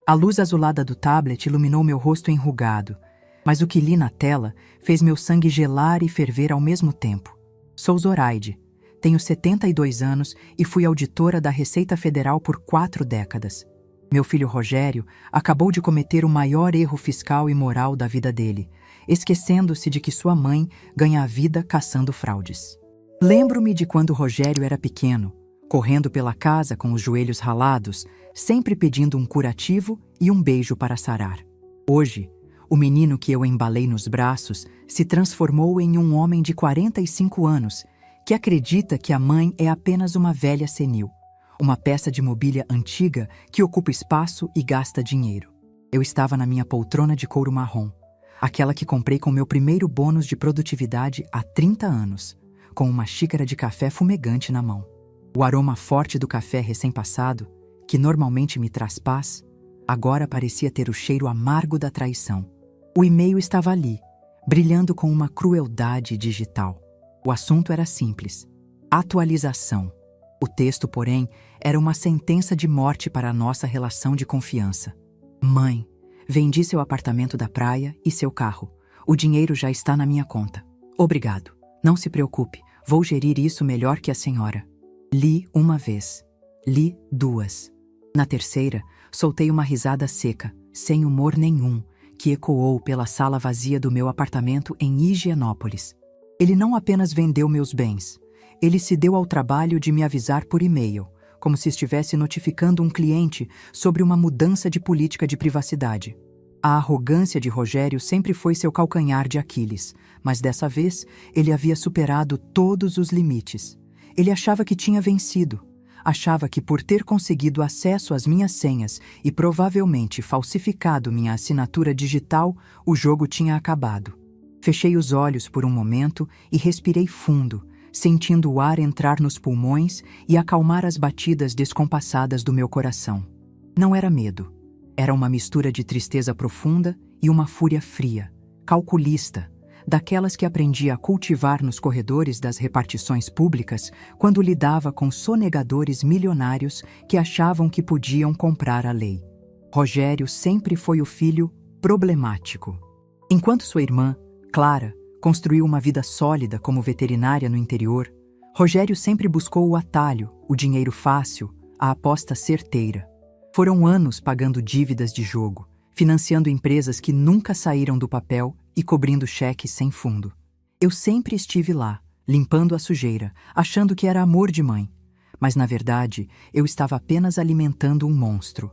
A luz azulada do tablet iluminou meu rosto enrugado, mas o que li na tela fez meu sangue gelar e ferver ao mesmo tempo. Sou Zoraide, tenho 72 anos e fui auditora da Receita Federal por 4 décadas. Meu filho Rogério acabou de cometer o maior erro fiscal e moral da vida dele, esquecendo-se de que sua mãe ganha a vida caçando fraudes. Lembro-me de quando Rogério era pequeno, correndo pela casa com os joelhos ralados, sempre pedindo um curativo e um beijo para sarar. Hoje, o menino que eu embalei nos braços se transformou em um homem de 45 anos, que acredita que a mãe é apenas uma velha senil, uma peça de mobília antiga que ocupa espaço e gasta dinheiro. Eu estava na minha poltrona de couro marrom, aquela que comprei com meu primeiro bônus de produtividade há 30 anos, com uma xícara de café fumegante na mão. O aroma forte do café recém-passado, que normalmente me traz paz, agora parecia ter o cheiro amargo da traição. O e-mail estava ali, brilhando com uma crueldade digital. O assunto era simples: atualização. O texto, porém, era uma sentença de morte para a nossa relação de confiança. Mãe, vendi seu apartamento da praia e seu carro. O dinheiro já está na minha conta. Obrigado. Não se preocupe, vou gerir isso melhor que a senhora. Li uma vez. Li duas. Na terceira, soltei uma risada seca, sem humor nenhum, que ecoou pela sala vazia do meu apartamento em Higienópolis. Ele não apenas vendeu meus bens, ele se deu ao trabalho de me avisar por e-mail, como se estivesse notificando um cliente sobre uma mudança de política de privacidade. A arrogância de Rogério sempre foi seu calcanhar de Aquiles, mas dessa vez ele havia superado todos os limites. Ele achava que tinha vencido. Achava que por ter conseguido acesso às minhas senhas e provavelmente falsificado minha assinatura digital, o jogo tinha acabado. Fechei os olhos por um momento e respirei fundo, sentindo o ar entrar nos pulmões e acalmar as batidas descompassadas do meu coração. Não era medo. Era uma mistura de tristeza profunda e uma fúria fria, calculista, daquelas que aprendi a cultivar nos corredores das repartições públicas quando lidava com sonegadores milionários que achavam que podiam comprar a lei. Rogério sempre foi o filho problemático. Enquanto sua irmã, Clara, construiu uma vida sólida como veterinária no interior, Rogério sempre buscou o atalho, o dinheiro fácil, a aposta certeira. Foram anos pagando dívidas de jogo, financiando empresas que nunca saíram do papel e cobrindo cheques sem fundo. Eu sempre estive lá, limpando a sujeira, achando que era amor de mãe. Mas, na verdade, eu estava apenas alimentando um monstro.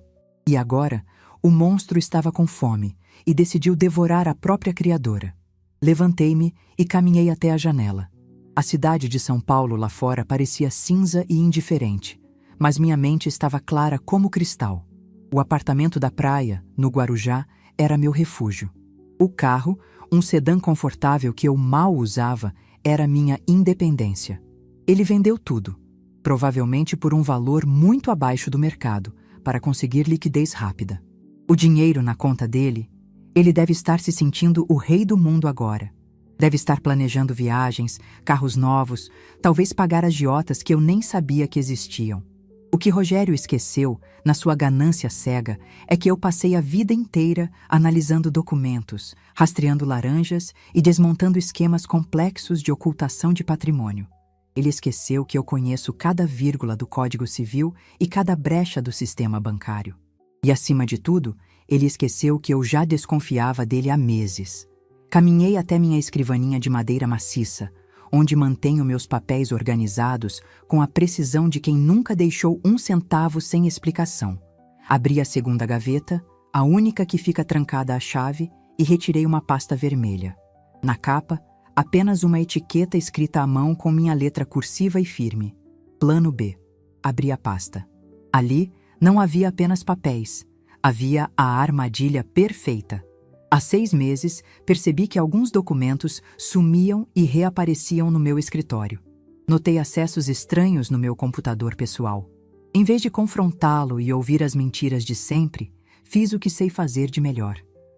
E agora, o monstro estava com fome e decidiu devorar a própria criadora. Levantei-me e caminhei até a janela. A cidade de São Paulo lá fora parecia cinza e indiferente, mas minha mente estava clara como cristal. O apartamento da praia, no Guarujá, era meu refúgio. O carro, um sedã confortável que eu mal usava, era minha independência. Ele vendeu tudo, provavelmente por um valor muito abaixo do mercado, para conseguir liquidez rápida. O dinheiro na conta dele, ele deve estar se sentindo o rei do mundo agora. Deve estar planejando viagens, carros novos, talvez pagar agiotas que eu nem sabia que existiam. O que Rogério esqueceu, na sua ganância cega, é que eu passei a vida inteira analisando documentos, rastreando laranjas e desmontando esquemas complexos de ocultação de patrimônio. Ele esqueceu que eu conheço cada vírgula do Código Civil e cada brecha do sistema bancário. E, acima de tudo, ele esqueceu que eu já desconfiava dele há meses. Caminhei até minha escrivaninha de madeira maciça, onde mantenho meus papéis organizados com a precisão de quem nunca deixou um centavo sem explicação. Abri a segunda gaveta, a única que fica trancada à chave, e retirei uma pasta vermelha. Na capa, apenas uma etiqueta escrita à mão com minha letra cursiva e firme. Plano B. Abri a pasta. Ali não havia apenas papéis. Havia a armadilha perfeita. Há 6 meses, percebi que alguns documentos sumiam e reapareciam no meu escritório. Notei acessos estranhos no meu computador pessoal. Em vez de confrontá-lo e ouvir as mentiras de sempre, fiz o que sei fazer de melhor.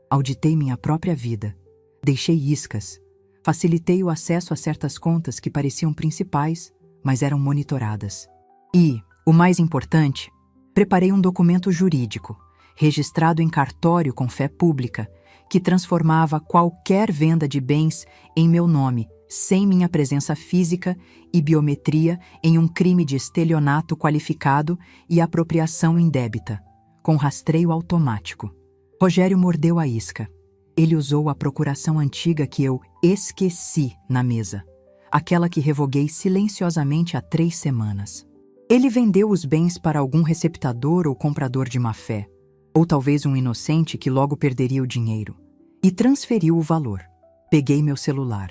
Auditei minha própria vida. Deixei iscas. Facilitei o acesso a certas contas que pareciam principais, mas eram monitoradas. E, o mais importante, preparei um documento jurídico, registrado em cartório com fé pública, que transformava qualquer venda de bens em meu nome, sem minha presença física e biometria, em um crime de estelionato qualificado e apropriação indébita, com rastreio automático. Rogério mordeu a isca. Ele usou a procuração antiga que eu esqueci na mesa, aquela que revoguei silenciosamente há 3 semanas. Ele vendeu os bens para algum receptador ou comprador de má-fé, ou talvez um inocente que logo perderia o dinheiro, e transferiu o valor. Peguei meu celular.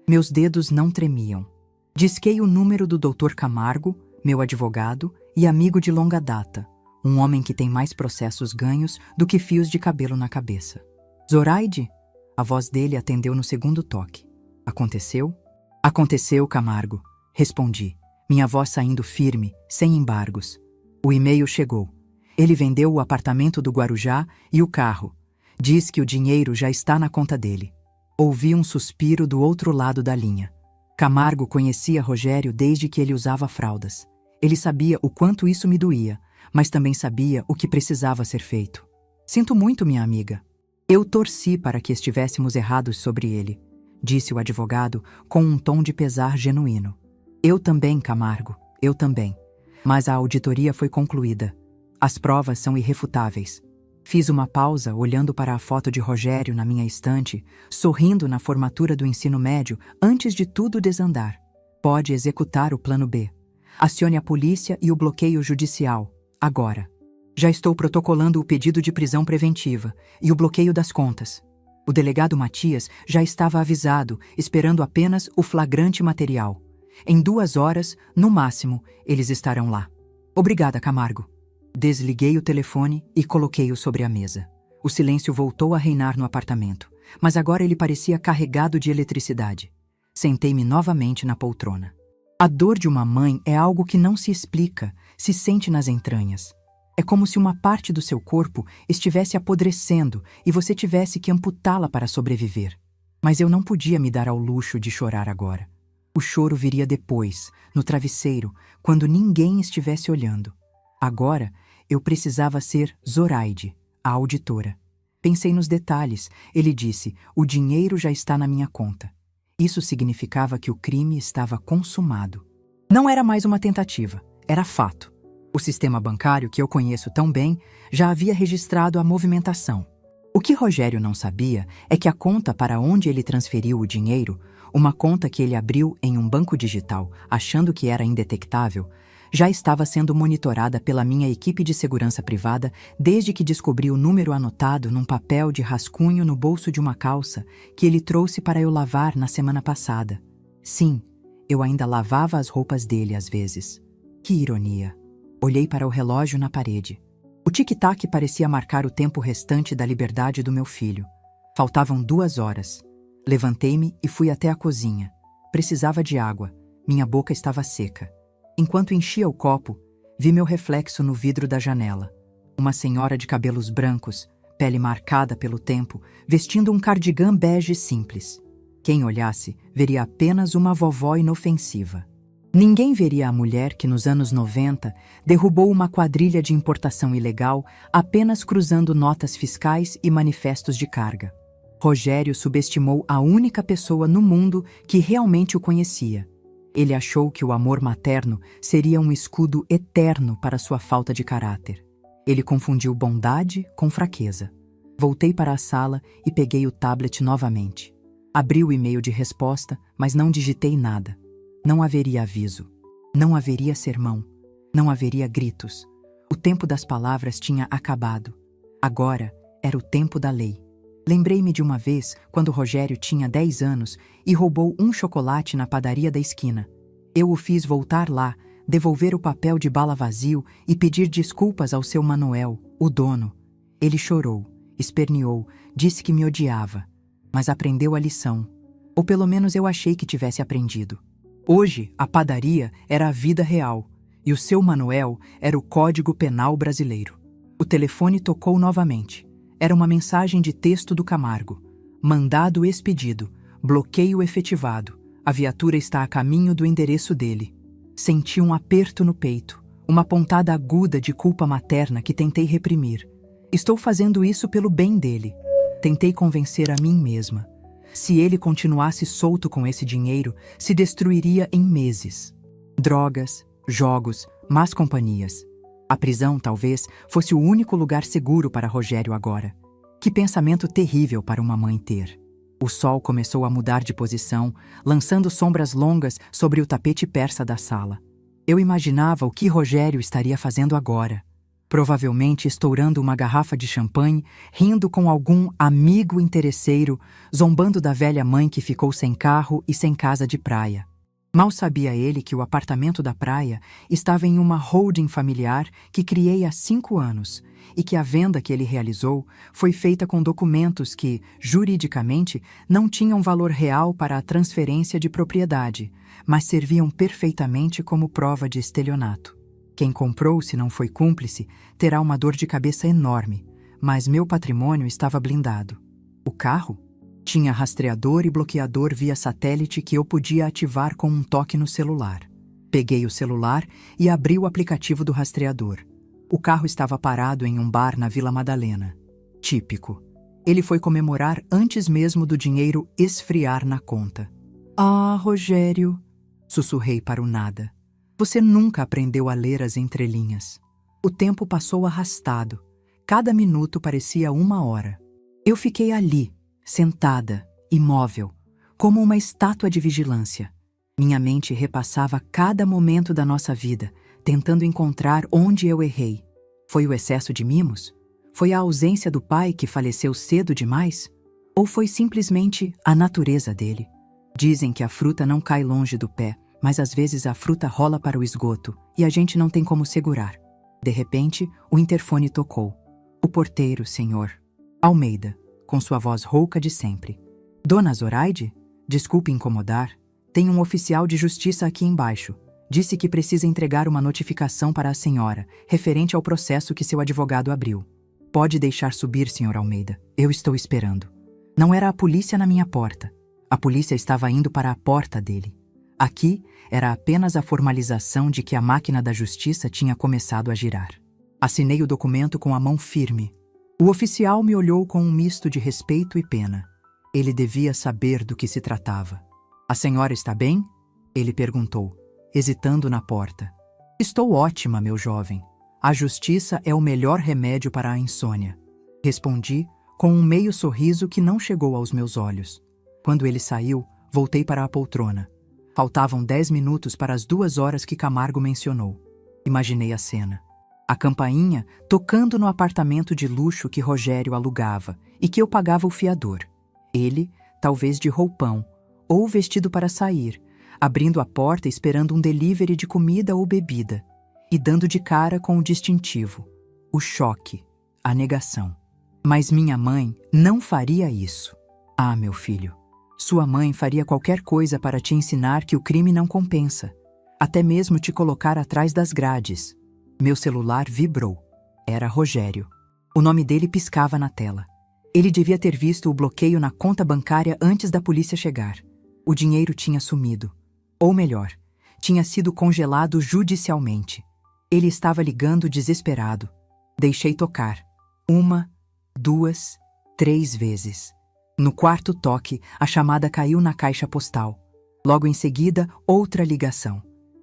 Meus dedos não tremiam. Disquei o número do Dr. Camargo, meu advogado e amigo de longa data, um homem que tem mais processos ganhos do que fios de cabelo na cabeça. Zoraide? A voz dele atendeu no segundo toque. Aconteceu? Aconteceu, Camargo, respondi, minha voz saindo firme, sem embargos. O e-mail chegou. Ele vendeu o apartamento do Guarujá e o carro. Diz que o dinheiro já está na conta dele. Ouvi um suspiro do outro lado da linha. Camargo conhecia Rogério desde que ele usava fraldas. Ele sabia o quanto isso me doía, mas também sabia o que precisava ser feito. Sinto muito, minha amiga. Eu torci para que estivéssemos errados sobre ele, disse o advogado com um tom de pesar genuíno. Eu também, Camargo, eu também. Mas a auditoria foi concluída. As provas são irrefutáveis. Fiz uma pausa olhando para a foto de Rogério na minha estante, sorrindo na formatura do ensino médio antes de tudo desandar. Pode executar o plano B. Acione a polícia e o bloqueio judicial, agora. Já estou protocolando o pedido de prisão preventiva e o bloqueio das contas. O delegado Matias já estava avisado, esperando apenas o flagrante material. Em 2 horas, no máximo, eles estarão lá. Obrigada, Camargo. Desliguei o telefone e coloquei-o sobre a mesa. O silêncio voltou a reinar no apartamento, mas agora ele parecia carregado de eletricidade. Sentei-me novamente na poltrona. A dor de uma mãe é algo que não se explica, se sente nas entranhas. É como se uma parte do seu corpo estivesse apodrecendo e você tivesse que amputá-la para sobreviver. Mas eu não podia me dar ao luxo de chorar agora. O choro viria depois, no travesseiro, quando ninguém estivesse olhando. Agora, eu precisava ser Zoraide, a auditora. Pensei nos detalhes. Ele disse, o dinheiro já está na minha conta. Isso significava que o crime estava consumado. Não era mais uma tentativa, era fato. O sistema bancário, que eu conheço tão bem, já havia registrado a movimentação. O que Rogério não sabia é que a conta para onde ele transferiu o dinheiro, uma conta que ele abriu em um banco digital, achando que era indetectável, já estava sendo monitorada pela minha equipe de segurança privada desde que descobri o número anotado num papel de rascunho no bolso de uma calça que ele trouxe para eu lavar na semana passada. Sim, eu ainda lavava as roupas dele às vezes. Que ironia! Olhei para o relógio na parede. O tic-tac parecia marcar o tempo restante da liberdade do meu filho. Faltavam 2 horas. Levantei-me e fui até a cozinha. Precisava de água. Minha boca estava seca. Enquanto enchia o copo, vi meu reflexo no vidro da janela. Uma senhora de cabelos brancos, pele marcada pelo tempo, vestindo um cardigã bege simples. Quem olhasse, veria apenas uma vovó inofensiva. Ninguém veria a mulher que, nos anos 90, derrubou uma quadrilha de importação ilegal apenas cruzando notas fiscais e manifestos de carga. Rogério subestimou a única pessoa no mundo que realmente o conhecia. Ele achou que o amor materno seria um escudo eterno para sua falta de caráter. Ele confundiu bondade com fraqueza. Voltei para a sala e peguei o tablet novamente. Abri o e-mail de resposta, mas não digitei nada. Não haveria aviso. Não haveria sermão. Não haveria gritos. O tempo das palavras tinha acabado. Agora era o tempo da lei. Lembrei-me de uma vez, quando Rogério tinha 10 anos e roubou um chocolate na padaria da esquina. Eu o fiz voltar lá, devolver o papel de bala vazio e pedir desculpas ao seu Manuel, o dono. Ele chorou, esperneou, disse que me odiava, mas aprendeu a lição. Ou pelo menos eu achei que tivesse aprendido. Hoje, a padaria era a vida real e o seu Manuel era o Código Penal brasileiro. O telefone tocou novamente. Era uma mensagem de texto do Camargo. Mandado expedido. Bloqueio efetivado. A viatura está a caminho do endereço dele. Senti um aperto no peito, uma pontada aguda de culpa materna que tentei reprimir. Estou fazendo isso pelo bem dele. Tentei convencer a mim mesma. Se ele continuasse solto com esse dinheiro, se destruiria em meses. Drogas, jogos, más companhias. A prisão, talvez, fosse o único lugar seguro para Rogério agora. Que pensamento terrível para uma mãe ter. O sol começou a mudar de posição, lançando sombras longas sobre o tapete persa da sala. Eu imaginava o que Rogério estaria fazendo agora. Provavelmente estourando uma garrafa de champanhe, rindo com algum amigo interesseiro, zombando da velha mãe que ficou sem carro e sem casa de praia. Mal sabia ele que o apartamento da praia estava em uma holding familiar que criei há 5 anos e que a venda que ele realizou foi feita com documentos que, juridicamente, não tinham valor real para a transferência de propriedade, mas serviam perfeitamente como prova de estelionato. Quem comprou, se não foi cúmplice, terá uma dor de cabeça enorme, mas meu patrimônio estava blindado. O carro? Tinha rastreador e bloqueador via satélite que eu podia ativar com um toque no celular. Peguei o celular e abri o aplicativo do rastreador. O carro estava parado em um bar na Vila Madalena. Típico. Ele foi comemorar antes mesmo do dinheiro esfriar na conta. Ah, Rogério, sussurrei para o nada. Você nunca aprendeu a ler as entrelinhas. O tempo passou arrastado. Cada minuto parecia 1 hora. Eu fiquei ali, sentada, imóvel, como uma estátua de vigilância. Minha mente repassava cada momento da nossa vida, tentando encontrar onde eu errei. Foi o excesso de mimos? Foi a ausência do pai que faleceu cedo demais? Ou foi simplesmente a natureza dele? Dizem que a fruta não cai longe do pé, mas às vezes a fruta rola para o esgoto e a gente não tem como segurar. De repente, o interfone tocou. O porteiro, senhor. Almeida, com sua voz rouca de sempre. Dona Zoraide? Desculpe incomodar. Tem um oficial de justiça aqui embaixo. Disse que precisa entregar uma notificação para a senhora, referente ao processo que seu advogado abriu. Pode deixar subir, senhor Almeida. Eu estou esperando. Não era a polícia na minha porta. A polícia estava indo para a porta dele. Aqui era apenas a formalização de que a máquina da justiça tinha começado a girar. Assinei o documento com a mão firme. O oficial me olhou com um misto de respeito e pena. Ele devia saber do que se tratava. A senhora está bem? Ele perguntou, hesitando na porta. Estou ótima, meu jovem. A justiça é o melhor remédio para a insônia. Respondi com um meio sorriso que não chegou aos meus olhos. Quando ele saiu, voltei para a poltrona. Faltavam 10 minutos para as 2 horas que Camargo mencionou. Imaginei a cena. A campainha tocando no apartamento de luxo que Rogério alugava e que eu pagava o fiador. Ele, talvez de roupão, ou vestido para sair, abrindo a porta esperando um delivery de comida ou bebida, e dando de cara com o distintivo, o choque, a negação. Mas minha mãe não faria isso. Ah, meu filho. Sua mãe faria qualquer coisa para te ensinar que o crime não compensa, até mesmo te colocar atrás das grades. Meu celular vibrou. Era Rogério. O nome dele piscava na tela. Ele devia ter visto o bloqueio na conta bancária antes da polícia chegar. O dinheiro tinha sumido. Ou melhor, tinha sido congelado judicialmente. Ele estava ligando desesperado. Deixei tocar. 1, 2, 3 vezes. No 4º toque, a chamada caiu na caixa postal. Logo em seguida, outra ligação.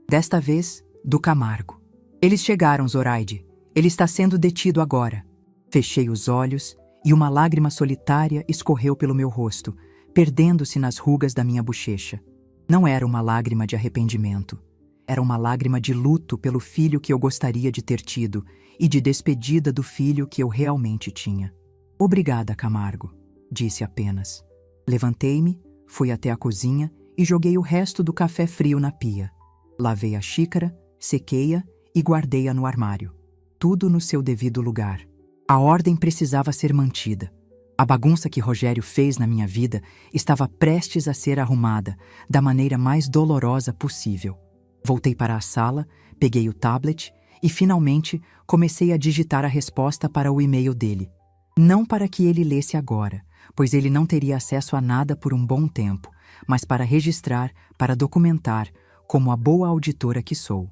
Desta vez, do Camargo. Eles chegaram, Zoraide. Ele está sendo detido agora. Fechei os olhos e uma lágrima solitária escorreu pelo meu rosto, perdendo-se nas rugas da minha bochecha. Não era uma lágrima de arrependimento. Era uma lágrima de luto pelo filho que eu gostaria de ter tido e de despedida do filho que eu realmente tinha. Obrigada, Camargo. Disse apenas. Levantei-me, fui até a cozinha e joguei o resto do café frio na pia. Lavei a xícara, sequei-a e guardei-a no armário. Tudo no seu devido lugar. A ordem precisava ser mantida. A bagunça que Rogério fez na minha vida estava prestes a ser arrumada da maneira mais dolorosa possível. Voltei para a sala, peguei o tablet e, finalmente, comecei a digitar a resposta para o e-mail dele. Não para que ele lesse agora, pois ele não teria acesso a nada por um bom tempo, mas para registrar, para documentar, como a boa auditora que sou.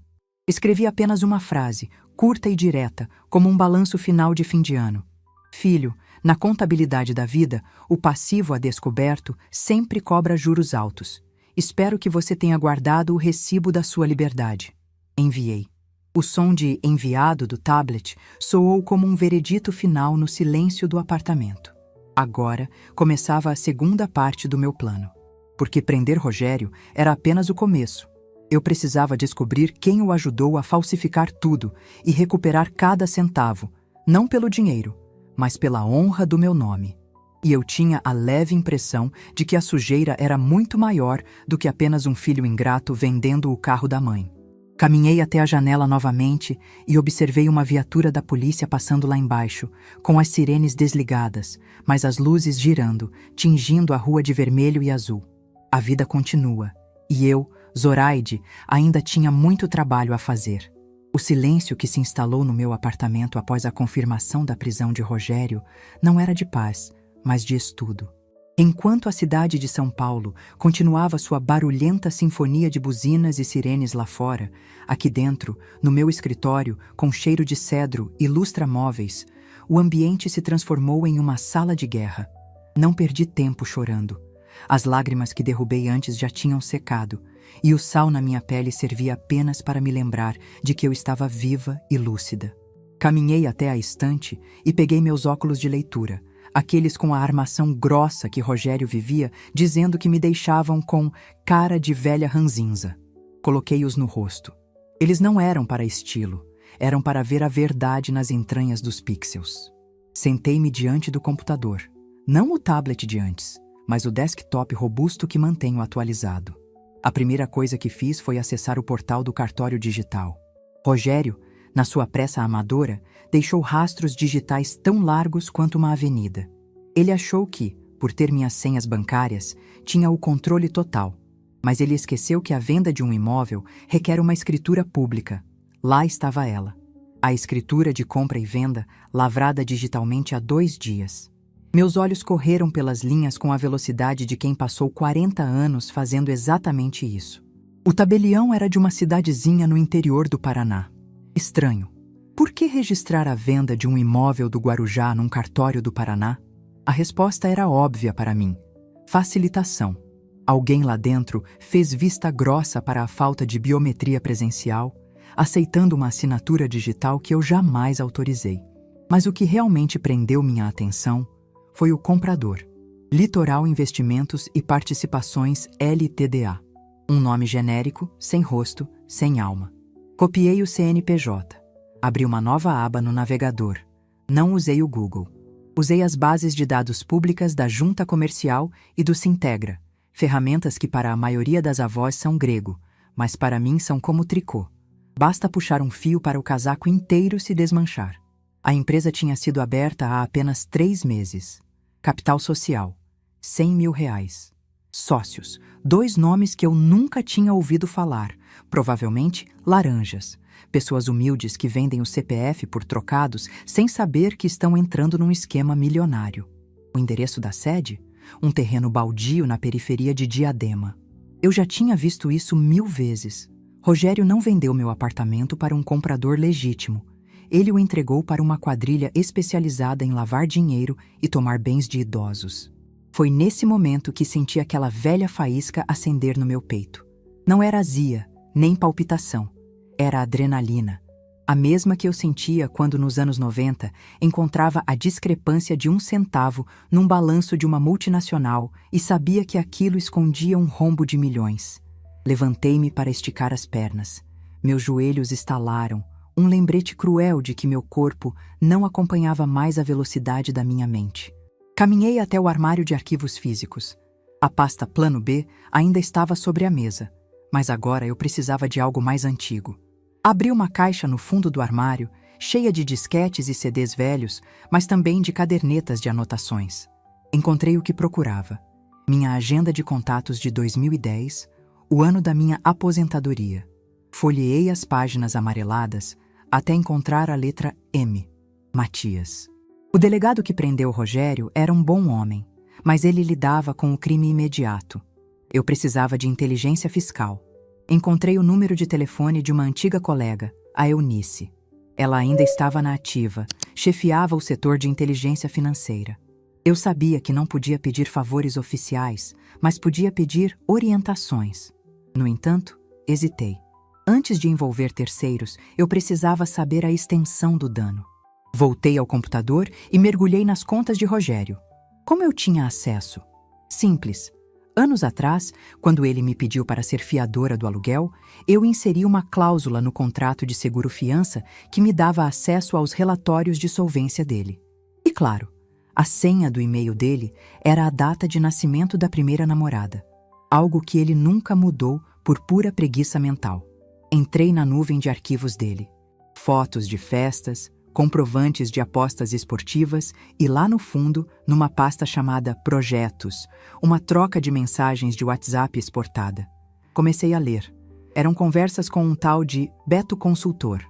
Escrevi apenas uma frase, curta e direta, como um balanço final de fim de ano. Filho, na contabilidade da vida, o passivo a descoberto sempre cobra juros altos. Espero que você tenha guardado o recibo da sua liberdade. Enviei. O som de enviado do tablet soou como um veredito final no silêncio do apartamento. Agora começava a segunda parte do meu plano. Porque prender Rogério era apenas o começo. Eu precisava descobrir quem o ajudou a falsificar tudo e recuperar cada centavo, não pelo dinheiro, mas pela honra do meu nome. E eu tinha a leve impressão de que a sujeira era muito maior do que apenas um filho ingrato vendendo o carro da mãe. Caminhei até a janela novamente e observei uma viatura da polícia passando lá embaixo, com as sirenes desligadas, mas as luzes girando, tingindo a rua de vermelho e azul. A vida continua, e eu, Zoraide, ainda tinha muito trabalho a fazer. O silêncio que se instalou no meu apartamento após a confirmação da prisão de Rogério não era de paz, mas de estudo. Enquanto a cidade de São Paulo continuava sua barulhenta sinfonia de buzinas e sirenes lá fora, aqui dentro, no meu escritório, com cheiro de cedro e lustramóveis, o ambiente se transformou em uma sala de guerra. Não perdi tempo chorando. As lágrimas que derrubei antes já tinham secado, e o sal na minha pele servia apenas para me lembrar de que eu estava viva e lúcida. Caminhei até a estante e peguei meus óculos de leitura, aqueles com a armação grossa que Rogério vivia, dizendo que me deixavam com cara de velha ranzinza. Coloquei-os no rosto. Eles não eram para estilo, eram para ver a verdade nas entranhas dos pixels. Sentei-me diante do computador, não o tablet de antes, mas o desktop robusto que mantenho atualizado. A primeira coisa que fiz foi acessar o portal do cartório digital. Rogério, na sua pressa amadora, deixou rastros digitais tão largos quanto uma avenida. Ele achou que, por ter minhas senhas bancárias, tinha o controle total. Mas ele esqueceu que a venda de um imóvel requer uma escritura pública. Lá estava ela. A escritura de compra e venda, lavrada digitalmente há 2 dias. Meus olhos correram pelas linhas com a velocidade de quem passou 40 anos fazendo exatamente isso. O tabelião era de uma cidadezinha no interior do Paraná. Estranho. Por que registrar a venda de um imóvel do Guarujá num cartório do Paraná? A resposta era óbvia para mim. Facilitação. Alguém lá dentro fez vista grossa para a falta de biometria presencial, aceitando uma assinatura digital que eu jamais autorizei. Mas o que realmente prendeu minha atenção foi o comprador. Litoral Investimentos e Participações Ltda. Um nome genérico, sem rosto, sem alma. Copiei o CNPJ. Abri uma nova aba no navegador. Não usei o Google. Usei as bases de dados públicas da Junta Comercial e do Sintegra, ferramentas que para a maioria das avós são grego, mas para mim são como tricô. Basta puxar um fio para o casaco inteiro se desmanchar. A empresa tinha sido aberta há apenas 3 meses. Capital social, R$100 mil. Sócios, 2 nomes que eu nunca tinha ouvido falar, provavelmente laranjas. Pessoas humildes que vendem o CPF por trocados sem saber que estão entrando num esquema milionário. O endereço da sede? Um terreno baldio na periferia de Diadema. Eu já tinha visto isso 1000 vezes. Rogério não vendeu meu apartamento para um comprador legítimo. Ele o entregou para uma quadrilha especializada em lavar dinheiro e tomar bens de idosos. Foi nesse momento que senti aquela velha faísca acender no meu peito. Não era azia, nem palpitação. Era adrenalina. A mesma que eu sentia quando, nos anos 90, encontrava a discrepância de 1 centavo num balanço de uma multinacional e sabia que aquilo escondia um rombo de milhões. Levantei-me para esticar as pernas. Meus joelhos estalaram, um lembrete cruel de que meu corpo não acompanhava mais a velocidade da minha mente. Caminhei até o armário de arquivos físicos. A pasta Plano B ainda estava sobre a mesa, mas agora eu precisava de algo mais antigo. Abri uma caixa no fundo do armário, cheia de disquetes e CDs velhos, mas também de cadernetas de anotações. Encontrei o que procurava. Minha agenda de contatos de 2010, o ano da minha aposentadoria. Folheei as páginas amareladas até encontrar a letra M. Matias. O delegado que prendeu Rogério era um bom homem, mas ele lidava com o crime imediato. Eu precisava de inteligência fiscal. Encontrei o número de telefone de uma antiga colega, a Eunice. Ela ainda estava na ativa, chefiava o setor de inteligência financeira. Eu sabia que não podia pedir favores oficiais, mas podia pedir orientações. No entanto, hesitei. Antes de envolver terceiros, eu precisava saber a extensão do dano. Voltei ao computador e mergulhei nas contas de Rogério. Como eu tinha acesso? Simples. Anos atrás, quando ele me pediu para ser fiadora do aluguel, eu inseri uma cláusula no contrato de seguro-fiança que me dava acesso aos relatórios de solvência dele. E claro, a senha do e-mail dele era a data de nascimento da primeira namorada, algo que ele nunca mudou por pura preguiça mental. Entrei na nuvem de arquivos dele. Fotos de festas, comprovantes de apostas esportivas e lá no fundo, numa pasta chamada Projetos, uma troca de mensagens de WhatsApp exportada. Comecei a ler. Eram conversas com um tal de Beto Consultor.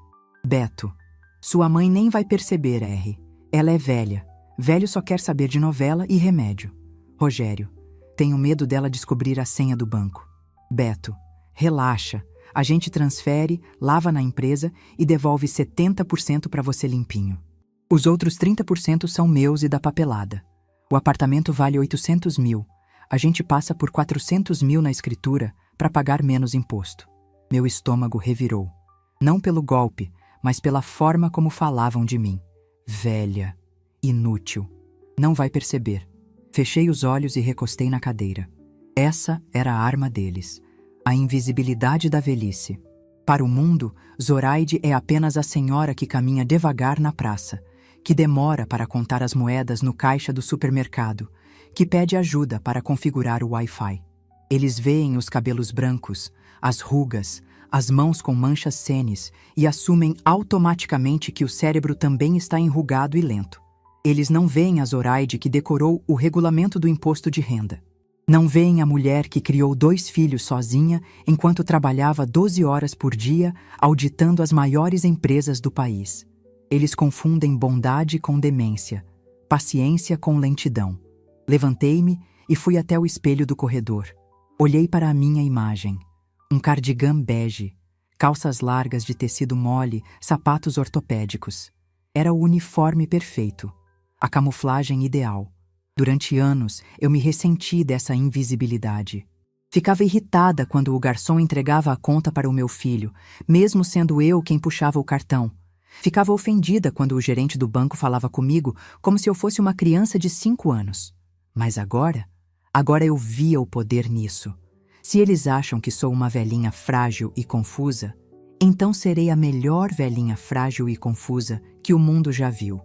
Beto, sua mãe nem vai perceber, R. Ela é velha. Velho só quer saber de novela e remédio. Rogério, tenho medo dela descobrir a senha do banco. Beto, relaxa. A gente transfere, lava na empresa e devolve 70% para você limpinho. Os outros 30% são meus e da papelada. O apartamento vale 800 mil. A gente passa por 400 mil na escritura para pagar menos imposto. Meu estômago revirou. Não pelo golpe, mas pela forma como falavam de mim. Velha. Inútil. Não vai perceber. Fechei os olhos e recostei na cadeira. Essa era a arma deles. A invisibilidade da velhice. Para o mundo, Zoraide é apenas a senhora que caminha devagar na praça, que demora para contar as moedas no caixa do supermercado, que pede ajuda para configurar o Wi-Fi. Eles veem os cabelos brancos, as rugas, as mãos com manchas senes e assumem automaticamente que o cérebro também está enrugado e lento. Eles não veem a Zoraide que decorou o regulamento do imposto de renda. Não veem a mulher que criou 2 filhos sozinha enquanto trabalhava 12 horas por dia auditando as maiores empresas do país. Eles confundem bondade com demência, paciência com lentidão. Levantei-me e fui até o espelho do corredor. Olhei para a minha imagem. Um cardigã bege, calças largas de tecido mole, sapatos ortopédicos. Era o uniforme perfeito, a camuflagem ideal. Durante anos, eu me ressenti dessa invisibilidade. Ficava irritada quando o garçom entregava a conta para o meu filho, mesmo sendo eu quem puxava o cartão. Ficava ofendida quando o gerente do banco falava comigo como se eu fosse uma criança de 5 anos. Mas agora eu via o poder nisso. Se eles acham que sou uma velhinha frágil e confusa, então serei a melhor velhinha frágil e confusa que o mundo já viu.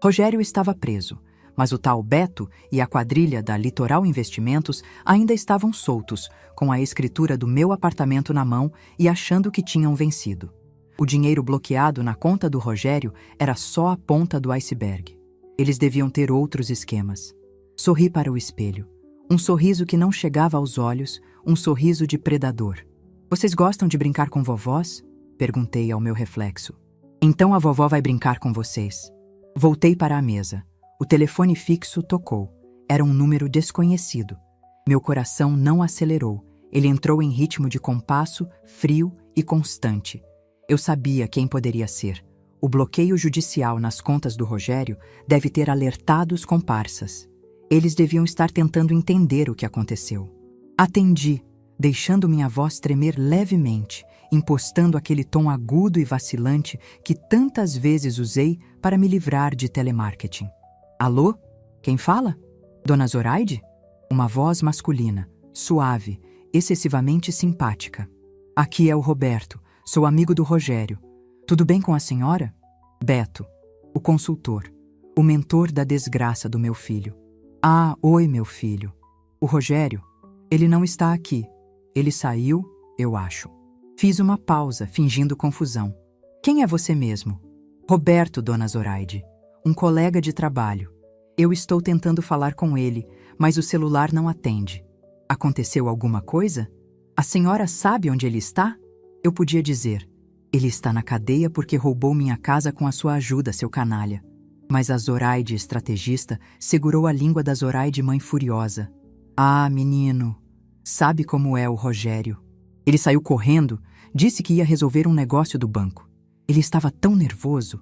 Rogério estava preso. Mas o tal Beto e a quadrilha da Litoral Investimentos ainda estavam soltos, com a escritura do meu apartamento na mão e achando que tinham vencido. O dinheiro bloqueado na conta do Rogério era só a ponta do iceberg. Eles deviam ter outros esquemas. Sorri para o espelho. Um sorriso que não chegava aos olhos, um sorriso de predador. Vocês gostam de brincar com vovós? Perguntei ao meu reflexo. Então a vovó vai brincar com vocês. Voltei para a mesa. O telefone fixo tocou. Era um número desconhecido. Meu coração não acelerou. Ele entrou em ritmo de compasso, frio e constante. Eu sabia quem poderia ser. O bloqueio judicial nas contas do Rogério deve ter alertado os comparsas. Eles deviam estar tentando entender o que aconteceu. Atendi, deixando minha voz tremer levemente, impostando aquele tom agudo e vacilante que tantas vezes usei para me livrar de telemarketing. Alô? Quem fala? Dona Zoraide? Uma voz masculina, suave, excessivamente simpática. Aqui é o Roberto, sou amigo do Rogério. Tudo bem com a senhora? Beto, o consultor, o mentor da desgraça do meu filho. Ah, oi, meu filho. O Rogério, ele não está aqui. Ele saiu, eu acho. Fiz uma pausa, fingindo confusão. Quem é você mesmo? Roberto, dona Zoraide. Um colega de trabalho. Eu estou tentando falar com ele, mas o celular não atende. Aconteceu alguma coisa? A senhora sabe onde ele está? Eu podia dizer, ele está na cadeia porque roubou minha casa com a sua ajuda, seu canalha. Mas a Zoraide, estrategista, segurou a língua da Zoraide, mãe furiosa. Ah, menino, sabe como é o Rogério. Ele saiu correndo, disse que ia resolver um negócio do banco. Ele estava tão nervoso.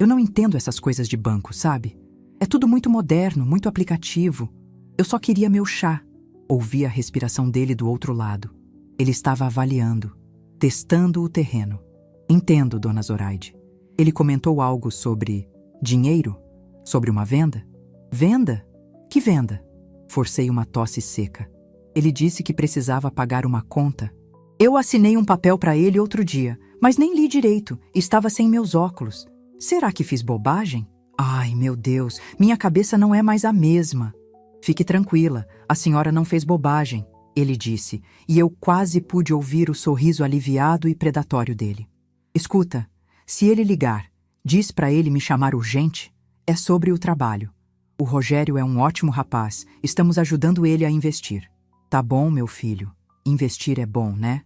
Eu não entendo essas coisas de banco, sabe? É tudo muito moderno, muito aplicativo. Eu só queria meu chá. Ouvi a respiração dele do outro lado. Ele estava avaliando, testando o terreno. Entendo, dona Zoraide. Ele comentou algo sobre dinheiro? Sobre uma venda? Venda? Que venda? Forcei uma tosse seca. Ele disse que precisava pagar uma conta. Eu assinei um papel para ele outro dia, mas nem li direito, estava sem meus óculos. Será que fiz bobagem? Ai, meu Deus, minha cabeça não é mais a mesma. Fique tranquila, a senhora não fez bobagem, ele disse, e eu quase pude ouvir o sorriso aliviado e predatório dele. Escuta, se ele ligar, diz para ele me chamar urgente. É sobre o trabalho. O Rogério é um ótimo rapaz, estamos ajudando ele a investir. Tá bom, meu filho. Investir é bom, né?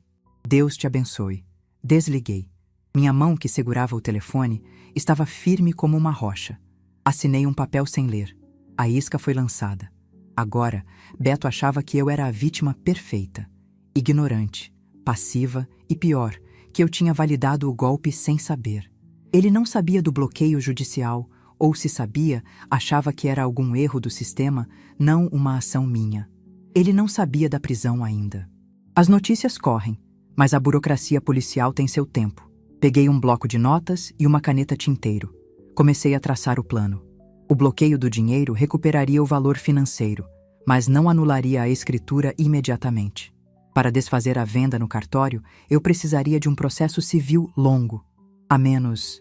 Deus te abençoe. Desliguei. Minha mão, que segurava o telefone, estava firme como uma rocha. Assinei um papel sem ler. A isca foi lançada. Agora, Beto achava que eu era a vítima perfeita. Ignorante, passiva e pior, que eu tinha validado o golpe sem saber. Ele não sabia do bloqueio judicial, ou se sabia, achava que era algum erro do sistema, não uma ação minha. Ele não sabia da prisão ainda. As notícias correm, mas a burocracia policial tem seu tempo. Peguei um bloco de notas e uma caneta tinteiro. Comecei a traçar o plano. O bloqueio do dinheiro recuperaria o valor financeiro, mas não anularia a escritura imediatamente. Para desfazer a venda no cartório, eu precisaria de um processo civil longo. A menos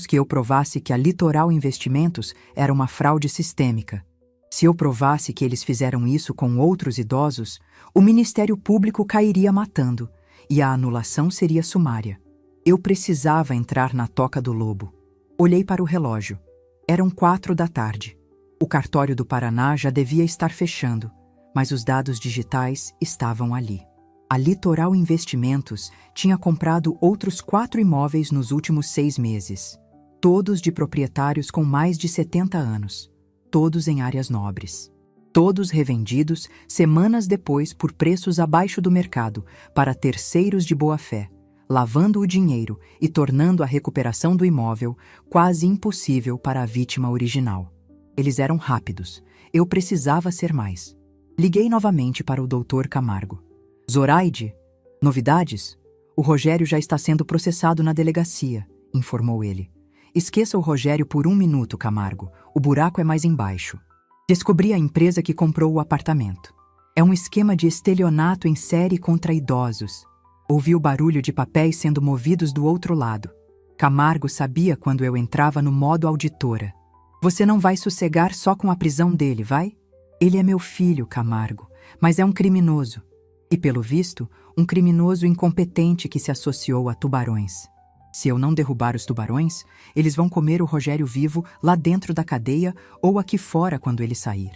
que eu provasse que a Litoral Investimentos era uma fraude sistêmica. Se eu provasse que eles fizeram isso com outros idosos, o Ministério Público cairia matando, e a anulação seria sumária. Eu precisava entrar na toca do lobo. Olhei para o relógio. Eram 4 da tarde. O cartório do Paraná já devia estar fechando, mas os dados digitais estavam ali. A Litoral Investimentos tinha comprado outros 4 imóveis nos últimos 6 meses, todos de proprietários com mais de 70 anos, todos em áreas nobres. Todos revendidos semanas depois por preços abaixo do mercado para terceiros de boa-fé, lavando o dinheiro e tornando a recuperação do imóvel quase impossível para a vítima original. Eles eram rápidos. Eu precisava ser mais. Liguei novamente para o Dr. Camargo. Zoraide? Novidades? O Rogério já está sendo processado na delegacia, informou ele. Esqueça o Rogério por 1 minuto, Camargo. O buraco é mais embaixo. Descobri a empresa que comprou o apartamento. É um esquema de estelionato em série contra idosos. Ouvi o barulho de papéis sendo movidos do outro lado. Camargo sabia quando eu entrava no modo auditora. Você não vai sossegar só com a prisão dele, vai? Ele é meu filho, Camargo, mas é um criminoso. E, pelo visto, um criminoso incompetente que se associou a tubarões. Se eu não derrubar os tubarões, eles vão comer o Rogério vivo lá dentro da cadeia ou aqui fora quando ele sair.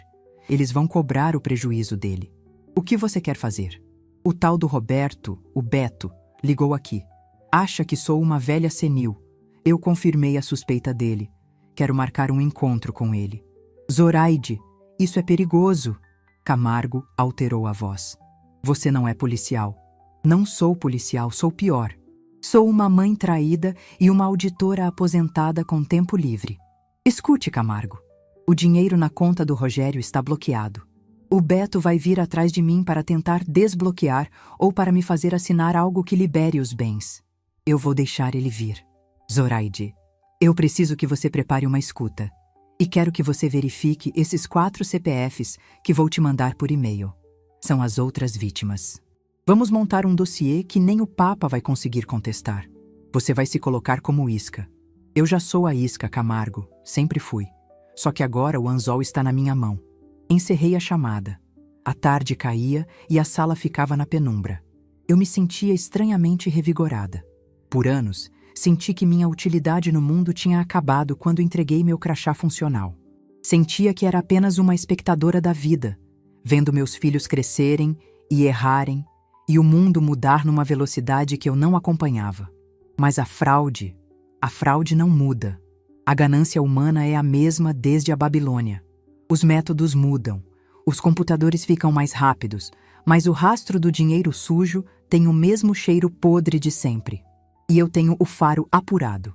Eles vão cobrar o prejuízo dele. O que você quer fazer? O tal do Roberto, o Beto, ligou aqui. Acha que sou uma velha senil. Eu confirmei a suspeita dele. Quero marcar um encontro com ele. Zoraide, isso é perigoso. Camargo alterou a voz. Você não é policial. Não sou policial, sou pior. Sou uma mãe traída e uma auditora aposentada com tempo livre. Escute, Camargo. O dinheiro na conta do Rogério está bloqueado. O Beto vai vir atrás de mim para tentar desbloquear ou para me fazer assinar algo que libere os bens. Eu vou deixar ele vir. Zoraide, eu preciso que você prepare uma escuta. E quero que você verifique esses 4 CPFs que vou te mandar por e-mail. São as outras vítimas. Vamos montar um dossiê que nem o Papa vai conseguir contestar. Você vai se colocar como isca. Eu já sou a isca, Camargo, sempre fui. Só que agora o anzol está na minha mão. Encerrei a chamada. A tarde caía e a sala ficava na penumbra. Eu me sentia estranhamente revigorada. Por anos, senti que minha utilidade no mundo tinha acabado quando entreguei meu crachá funcional. Sentia que era apenas uma espectadora da vida, vendo meus filhos crescerem e errarem, e o mundo mudar numa velocidade que eu não acompanhava. Mas a fraude não muda. A ganância humana é a mesma desde a Babilônia. Os métodos mudam, os computadores ficam mais rápidos, mas o rastro do dinheiro sujo tem o mesmo cheiro podre de sempre. E eu tenho o faro apurado.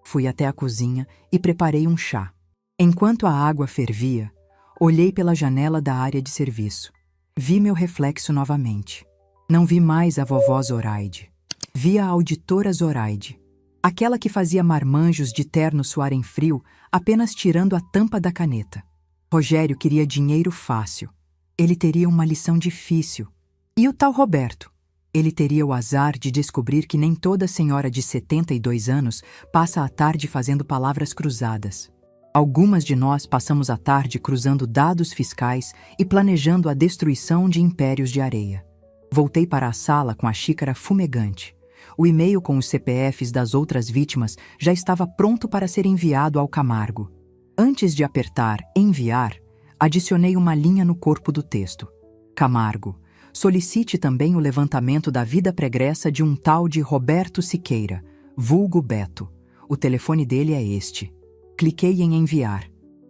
Fui até a cozinha e preparei um chá. Enquanto a água fervia, olhei pela janela da área de serviço. Vi meu reflexo novamente. Não vi mais a vovó Zoraide. Vi a auditora Zoraide. Aquela que fazia marmanjos de terno suarem frio apenas tirando a tampa da caneta. Rogério queria dinheiro fácil. Ele teria uma lição difícil. E o tal Roberto? Ele teria o azar de descobrir que nem toda senhora de 72 anos passa a tarde fazendo palavras cruzadas. Algumas de nós passamos a tarde cruzando dados fiscais e planejando a destruição de impérios de areia. Voltei para a sala com a xícara fumegante. O e-mail com os CPFs das outras vítimas já estava pronto para ser enviado ao Camargo. Antes de apertar Enviar, adicionei uma linha no corpo do texto. Camargo, solicite também o levantamento da vida pregressa de um tal de Roberto Siqueira, vulgo Beto. O telefone dele é este. Cliquei em enviar.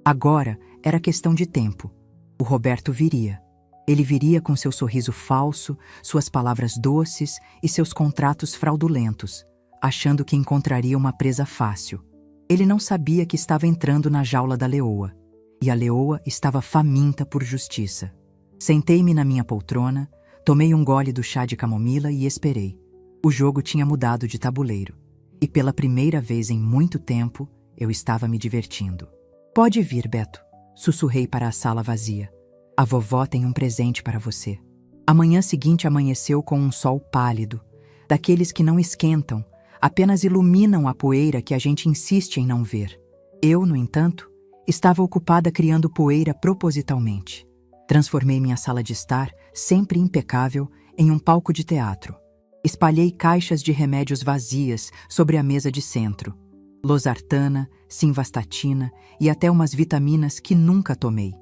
Agora era questão de tempo. O Roberto viria. Ele viria com seu sorriso falso, suas palavras doces e seus contratos fraudulentos, achando que encontraria uma presa fácil. Ele não sabia que estava entrando na jaula da leoa. E a leoa estava faminta por justiça. Sentei-me na minha poltrona, tomei um gole do chá de camomila e esperei. O jogo tinha mudado de tabuleiro. E pela primeira vez em muito tempo, eu estava me divertindo. Pode vir, Beto, sussurrei para a sala vazia. A vovó tem um presente para você. A manhã seguinte amanheceu com um sol pálido, daqueles que não esquentam, apenas iluminam a poeira que a gente insiste em não ver. Eu, no entanto, estava ocupada criando poeira propositalmente. Transformei minha sala de estar, sempre impecável, em um palco de teatro. Espalhei caixas de remédios vazias sobre a mesa de centro. Losartana, simvastatina e até umas vitaminas que nunca tomei.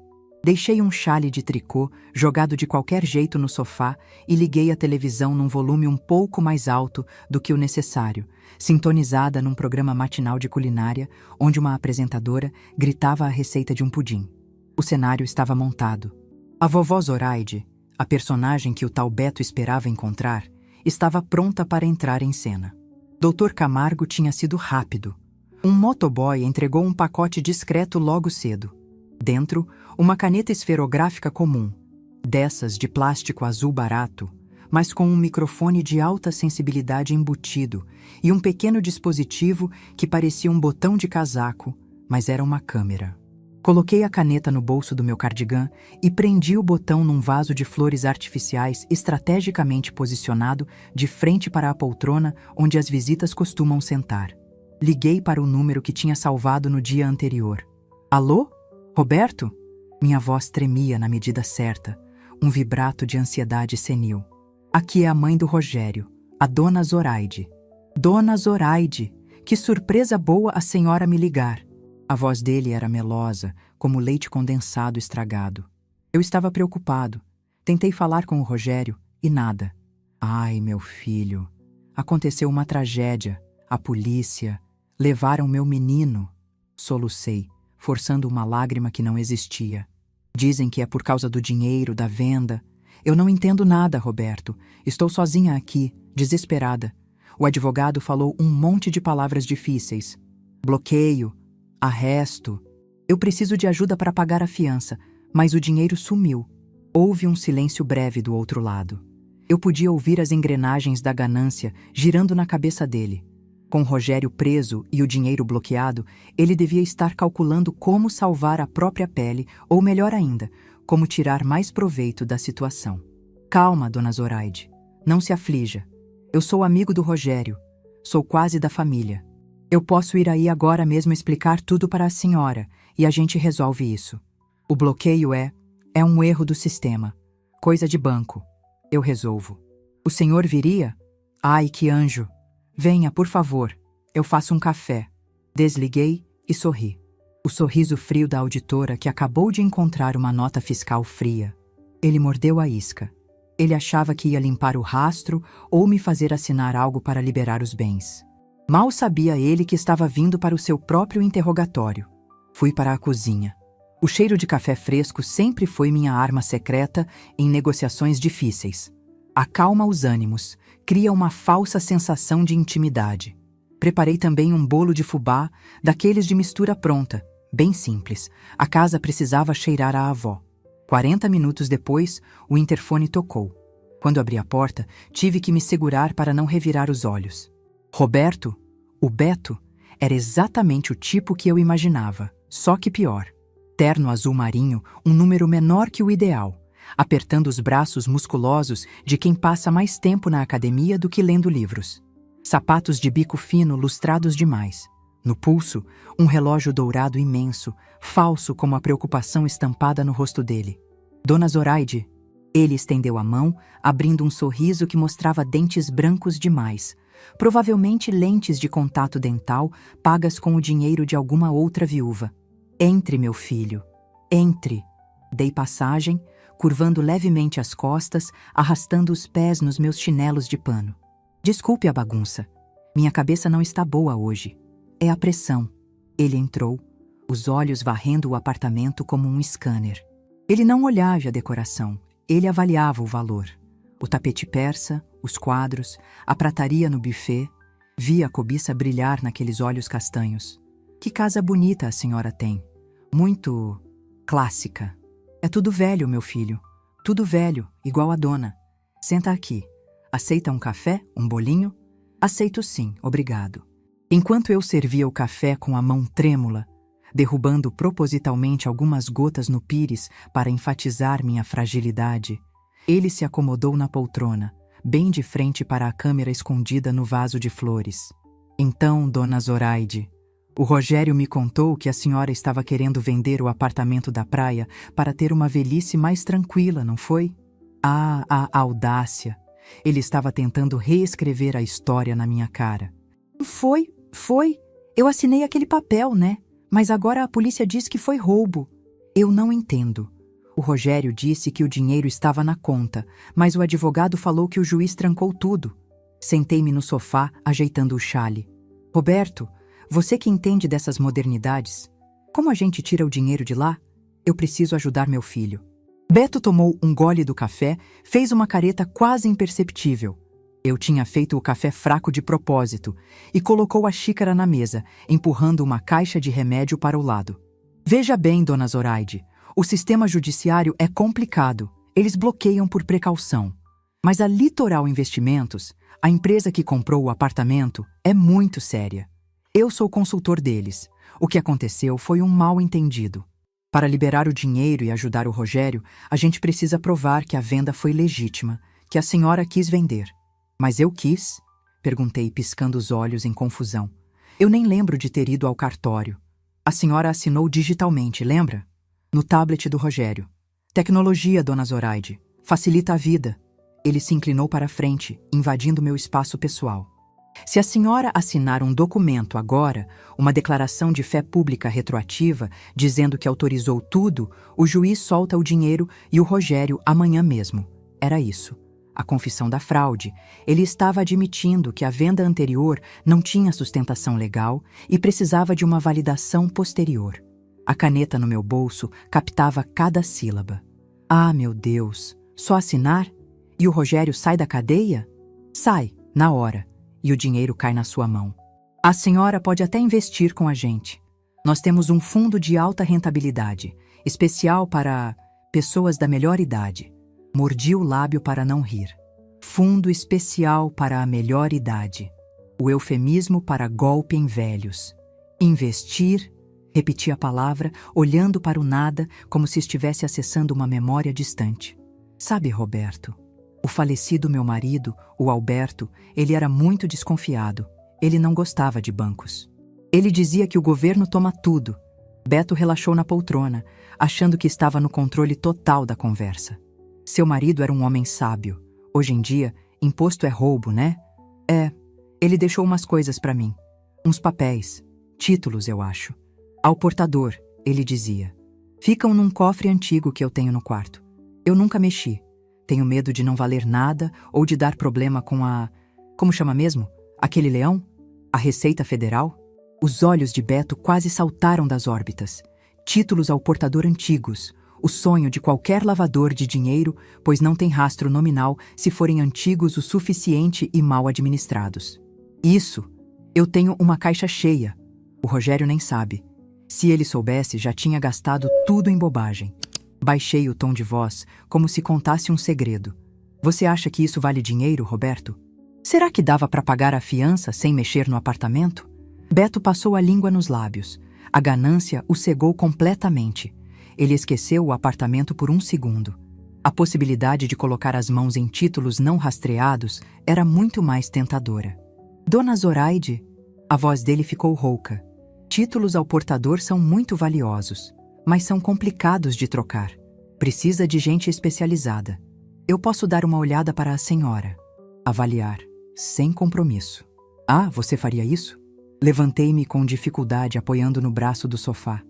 Deixei um chale de tricô jogado de qualquer jeito no sofá e liguei a televisão num volume um pouco mais alto do que o necessário, sintonizada num programa matinal de culinária onde uma apresentadora gritava a receita de um pudim. O cenário estava montado. A vovó Zoraide, a personagem que o tal Beto esperava encontrar, estava pronta para entrar em cena. Dr. Camargo tinha sido rápido. Um motoboy entregou um pacote discreto logo cedo. Dentro, uma caneta esferográfica comum, dessas de plástico azul barato, mas com um microfone de alta sensibilidade embutido e um pequeno dispositivo que parecia um botão de casaco, mas era uma câmera. Coloquei a caneta no bolso do meu cardigã e prendi o botão num vaso de flores artificiais estrategicamente posicionado de frente para a poltrona onde as visitas costumam sentar. Liguei para o número que tinha salvado no dia anterior. Alô? Roberto? Minha voz tremia na medida certa, um vibrato de ansiedade senil. Aqui é a mãe do Rogério, a dona Zoraide. Dona Zoraide, que surpresa boa a senhora me ligar. A voz dele era melosa, como leite condensado estragado. Eu estava preocupado. Tentei falar com o Rogério e nada. Ai, meu filho, aconteceu uma tragédia. A polícia. Levaram meu menino. Solucei, forçando uma lágrima que não existia. Dizem que é por causa do dinheiro, da venda. Eu não entendo nada, Roberto. Estou sozinha aqui, desesperada. O advogado falou um monte de palavras difíceis. Bloqueio, arresto. Eu preciso de ajuda para pagar a fiança, mas o dinheiro sumiu. Houve um silêncio breve do outro lado. Eu podia ouvir as engrenagens da ganância girando na cabeça dele. Com Rogério preso e o dinheiro bloqueado, ele devia estar calculando como salvar a própria pele, ou melhor ainda, como tirar mais proveito da situação. Calma, dona Zoraide. Não se aflija. Eu sou amigo do Rogério. Sou quase da família. Eu posso ir aí agora mesmo explicar tudo para a senhora, e a gente resolve isso. O bloqueio é um erro do sistema. Coisa de banco. Eu resolvo. O senhor viria? Ai, que anjo! Venha, por favor. Eu faço um café. Desliguei e sorri. O sorriso frio da auditora que acabou de encontrar uma nota fiscal fria. Ele mordeu a isca. Ele achava que ia limpar o rastro ou me fazer assinar algo para liberar os bens. Mal sabia ele que estava vindo para o seu próprio interrogatório. Fui para a cozinha. O cheiro de café fresco sempre foi minha arma secreta em negociações difíceis. Acalma os ânimos, cria uma falsa sensação de intimidade. Preparei também um bolo de fubá, daqueles de mistura pronta, bem simples. A casa precisava cheirar a avó. 40 minutos depois, o interfone tocou. Quando abri a porta, tive que me segurar para não revirar os olhos. Roberto, o Beto, era exatamente o tipo que eu imaginava, só que pior. Terno azul marinho, um número menor que o ideal, apertando os braços musculosos de quem passa mais tempo na academia do que lendo livros. Sapatos de bico fino lustrados demais. No pulso, um relógio dourado imenso, falso como a preocupação estampada no rosto dele. Dona Zoraide. Ele estendeu a mão, abrindo um sorriso que mostrava dentes brancos demais, provavelmente lentes de contato dental pagas com o dinheiro de alguma outra viúva. Entre, meu filho, entre. Dei passagem, curvando levemente as costas, arrastando os pés nos meus chinelos de pano. Desculpe a bagunça. Minha cabeça não está boa hoje. É a pressão. Ele entrou, os olhos varrendo o apartamento como um scanner. Ele não olhava a decoração, ele avaliava o valor. O tapete persa, os quadros, a prataria no buffet. Via a cobiça brilhar naqueles olhos castanhos. Que casa bonita a senhora tem. Muito clássica. É tudo velho, meu filho. Tudo velho, igual a dona. Senta aqui. Aceita um café, um bolinho? Aceito sim, obrigado. Enquanto eu servia o café com a mão trêmula, derrubando propositalmente algumas gotas no pires para enfatizar minha fragilidade, ele se acomodou na poltrona, bem de frente para a câmera escondida no vaso de flores. Então, dona Zoraide, o Rogério me contou que a senhora estava querendo vender o apartamento da praia para ter uma velhice mais tranquila, não foi? Ah, a audácia! Ele estava tentando reescrever a história na minha cara. Foi. Eu assinei aquele papel, né? Mas agora a polícia diz que foi roubo. Eu não entendo. O Rogério disse que o dinheiro estava na conta, mas o advogado falou que o juiz trancou tudo. Sentei-me no sofá, ajeitando o chale. Roberto, você que entende dessas modernidades, como a gente tira o dinheiro de lá? Eu preciso ajudar meu filho. Beto tomou um gole do café, fez uma careta quase imperceptível. Eu tinha feito o café fraco de propósito e colocou a xícara na mesa, empurrando uma caixa de remédio para o lado. Veja bem, dona Zoraide, o sistema judiciário é complicado. Eles bloqueiam por precaução. Mas a Litoral Investimentos, a empresa que comprou o apartamento, é muito séria. Eu sou consultor deles. O que aconteceu foi um mal-entendido. Para liberar o dinheiro e ajudar o Rogério, a gente precisa provar que a venda foi legítima, que a senhora quis vender. Mas eu quis? Perguntei, piscando os olhos em confusão. Eu nem lembro de ter ido ao cartório. A senhora assinou digitalmente, lembra? No tablet do Rogério. Tecnologia, dona Zoraide. Facilita a vida. Ele se inclinou para a frente, invadindo meu espaço pessoal. Se a senhora assinar um documento agora, uma declaração de fé pública retroativa, dizendo que autorizou tudo, o juiz solta o dinheiro e o Rogério amanhã mesmo. Era isso. A confissão da fraude. Ele estava admitindo que a venda anterior não tinha sustentação legal e precisava de uma validação posterior. A caneta no meu bolso captava cada sílaba. Ah, meu Deus! Só assinar? E o Rogério sai da cadeia? Sai, na hora. E o dinheiro cai na sua mão. A senhora pode até investir com a gente. Nós temos um fundo de alta rentabilidade, especial para pessoas da melhor idade. Mordi o lábio para não rir. Fundo especial para a melhor idade. O eufemismo para golpe em velhos. Investir, repeti a palavra, olhando para o nada como se estivesse acessando uma memória distante. Sabe, Roberto, o falecido meu marido, o Alberto, ele era muito desconfiado. Ele não gostava de bancos. Ele dizia que o governo toma tudo. Beto relaxou na poltrona, achando que estava no controle total da conversa. Seu marido era um homem sábio. Hoje em dia, imposto é roubo, né? É, ele deixou umas coisas para mim. Uns papéis, títulos, eu acho. Ao portador, ele dizia. Ficam num cofre antigo que eu tenho no quarto. Eu nunca mexi. Tenho medo de não valer nada ou de dar problema com a... Como chama mesmo? Aquele leão? A Receita Federal? Os olhos de Beto quase saltaram das órbitas. Títulos ao portador antigos. O sonho de qualquer lavador de dinheiro, pois não tem rastro nominal se forem antigos o suficiente e mal administrados. Isso, Eu tenho uma caixa cheia. O Rogério nem sabe. Se ele soubesse, já tinha gastado tudo em bobagem. Baixei o tom de voz, como se contasse um segredo. Você acha que isso vale dinheiro, Roberto? Será que dava para pagar a fiança sem mexer no apartamento? Beto passou a língua nos lábios. A ganância o cegou completamente. Ele esqueceu o apartamento por um segundo. A possibilidade de colocar as mãos em títulos não rastreados era muito mais tentadora. Dona Zoraide, a voz dele ficou rouca. Títulos ao portador são muito valiosos, mas são complicados de trocar. Precisa de gente especializada. Eu posso dar uma olhada para a senhora. Avaliar, sem compromisso. Ah, você faria isso? Levantei-me com dificuldade apoiando no braço do sofá.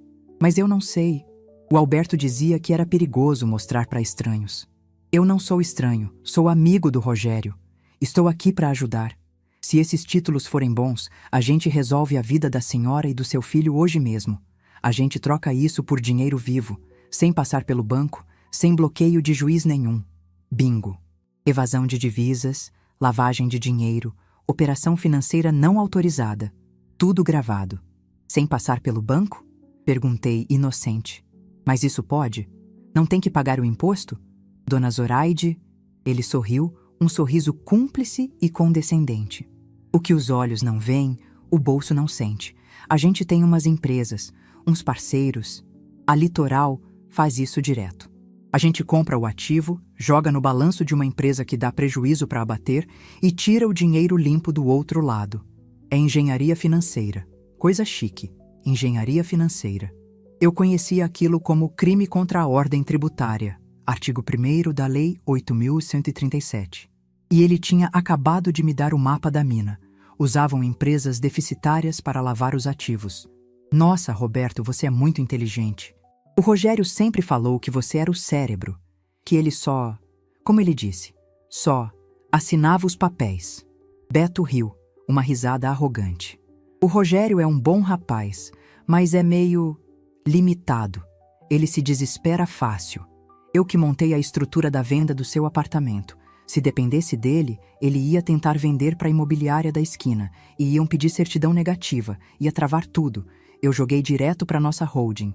Mas eu não sei. O Alberto dizia que era perigoso mostrar para estranhos. Eu não sou estranho, sou amigo do Rogério. Estou aqui para ajudar. Se esses títulos forem bons, a gente resolve a vida da senhora e do seu filho hoje mesmo. A gente troca isso por dinheiro vivo, sem passar pelo banco, sem bloqueio de juiz nenhum. Bingo. Evasão de divisas, lavagem de dinheiro, operação financeira não autorizada. Tudo gravado. Sem passar pelo banco? Perguntei, inocente. Mas isso pode? Não tem que pagar o imposto? Dona Zoraide? Ele sorriu, um sorriso cúmplice e condescendente. O que os olhos não veem, o bolso não sente. A gente tem umas empresas, uns parceiros. A Litoral faz isso direto. A gente compra o ativo, joga no balanço de uma empresa que dá prejuízo para abater e tira o dinheiro limpo do outro lado. É engenharia financeira. Coisa chique. Engenharia financeira. Eu conhecia aquilo como crime contra a ordem tributária, artigo 1º da Lei 8.137. E ele tinha acabado de me dar o mapa da mina. Usavam empresas deficitárias para lavar os ativos. Nossa, Roberto, você é muito inteligente. O Rogério sempre falou que você era o cérebro, que ele só, como ele disse, só assinava os papéis. Beto riu, uma risada arrogante. O Rogério é um bom rapaz, mas é meio limitado. Ele se desespera fácil. Eu que montei a estrutura da venda do seu apartamento. Se dependesse dele, ele ia tentar vender para a imobiliária da esquina e iam pedir certidão negativa, ia travar tudo. Eu joguei direto para nossa holding.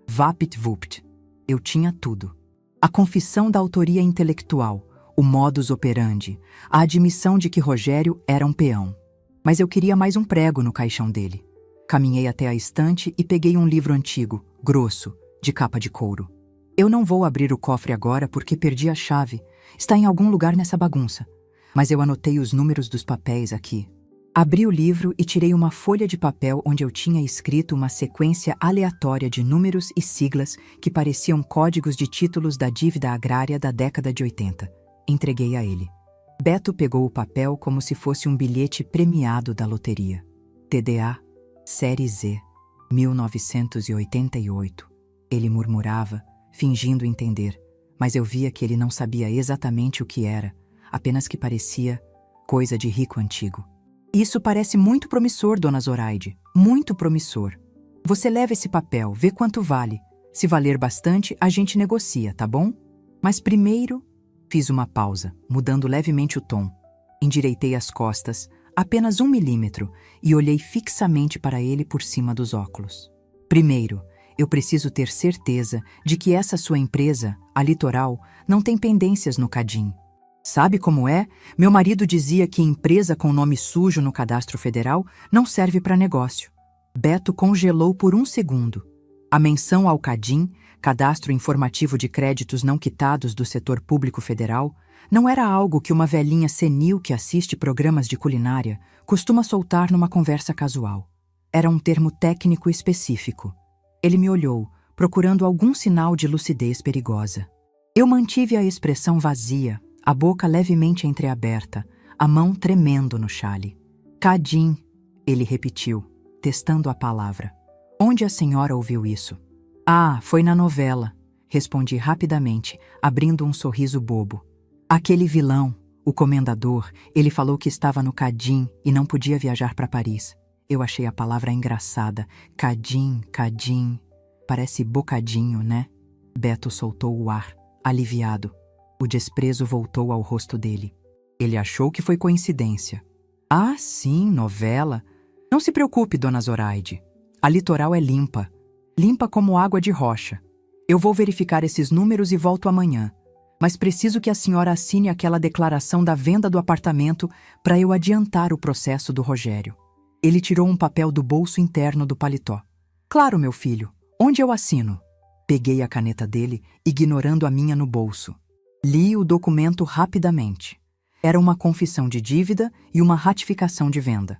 Vapt-vupt. Eu tinha tudo. A confissão da autoria intelectual, o modus operandi, a admissão de que Rogério era um peão. Mas eu queria mais um prego no caixão dele. Caminhei até a estante e peguei um livro antigo, grosso, de capa de couro. Eu não vou abrir o cofre agora porque perdi a chave. Está em algum lugar nessa bagunça. Mas eu anotei os números dos papéis aqui. Abri o livro e tirei uma folha de papel onde eu tinha escrito uma sequência aleatória de números e siglas que pareciam códigos de títulos da dívida agrária da década de 80. Entreguei a ele. Beto pegou o papel como se fosse um bilhete premiado da loteria. TDA, Série Z, 1988. Ele murmurava, fingindo entender, mas eu via que ele não sabia exatamente o que era, apenas que parecia coisa de rico antigo. Isso parece muito promissor, Dona Zoraide, muito promissor. Você leva esse papel, vê quanto vale. Se valer bastante, a gente negocia, tá bom? Mas primeiro, fiz uma pausa, mudando levemente o tom. Endireitei as costas, apenas 1 milímetro, e olhei fixamente para ele por cima dos óculos. Primeiro, eu preciso ter certeza de que essa sua empresa, a Litoral, não tem pendências no Cadim. Sabe como é? Meu marido dizia que empresa com nome sujo no cadastro federal não serve para negócio. Beto congelou por 1 segundo. A menção ao Cadim, Cadastro Informativo de Créditos Não Quitados do Setor Público Federal, não era algo que uma velhinha senil que assiste programas de culinária costuma soltar numa conversa casual. Era um termo técnico específico. Ele me olhou, procurando algum sinal de lucidez perigosa. Eu mantive a expressão vazia, a boca levemente entreaberta, a mão tremendo no chale. Cadim, ele repetiu, testando a palavra. Onde a senhora ouviu isso? Ah, foi na novela, respondi rapidamente, abrindo um sorriso bobo. Aquele vilão, o comendador, ele falou que estava no Cadim e não podia viajar para Paris. Eu achei a palavra engraçada. Cadim, Cadim. Parece bocadinho, né? Beto soltou o ar, aliviado. O desprezo voltou ao rosto dele. Ele achou que foi coincidência. Ah, sim, novela. Não se preocupe, dona Zoraide. A litoral é limpa. Limpa como água de rocha. Eu vou verificar esses números e volto amanhã. Mas preciso que a senhora assine aquela declaração da venda do apartamento para eu adiantar o processo do Rogério. Ele tirou um papel do bolso interno do paletó. Claro, meu filho. Onde eu assino? Peguei a caneta dele, ignorando a minha no bolso. Li o documento rapidamente. Era uma confissão de dívida e uma ratificação de venda.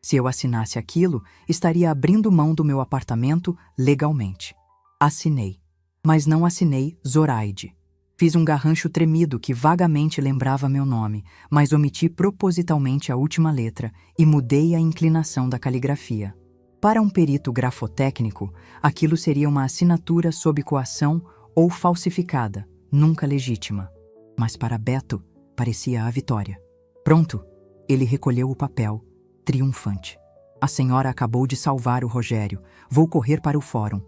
Se eu assinasse aquilo, estaria abrindo mão do meu apartamento legalmente. Assinei. Mas não assinei Zoraide. Fiz um garrancho tremido que vagamente lembrava meu nome, mas omiti propositalmente a última letra e mudei a inclinação da caligrafia. Para um perito grafotécnico, aquilo seria uma assinatura sob coação ou falsificada, nunca legítima. Mas para Beto, parecia a vitória. Pronto! Ele recolheu o papel, triunfante. A senhora acabou de salvar o Rogério. Vou correr para o fórum.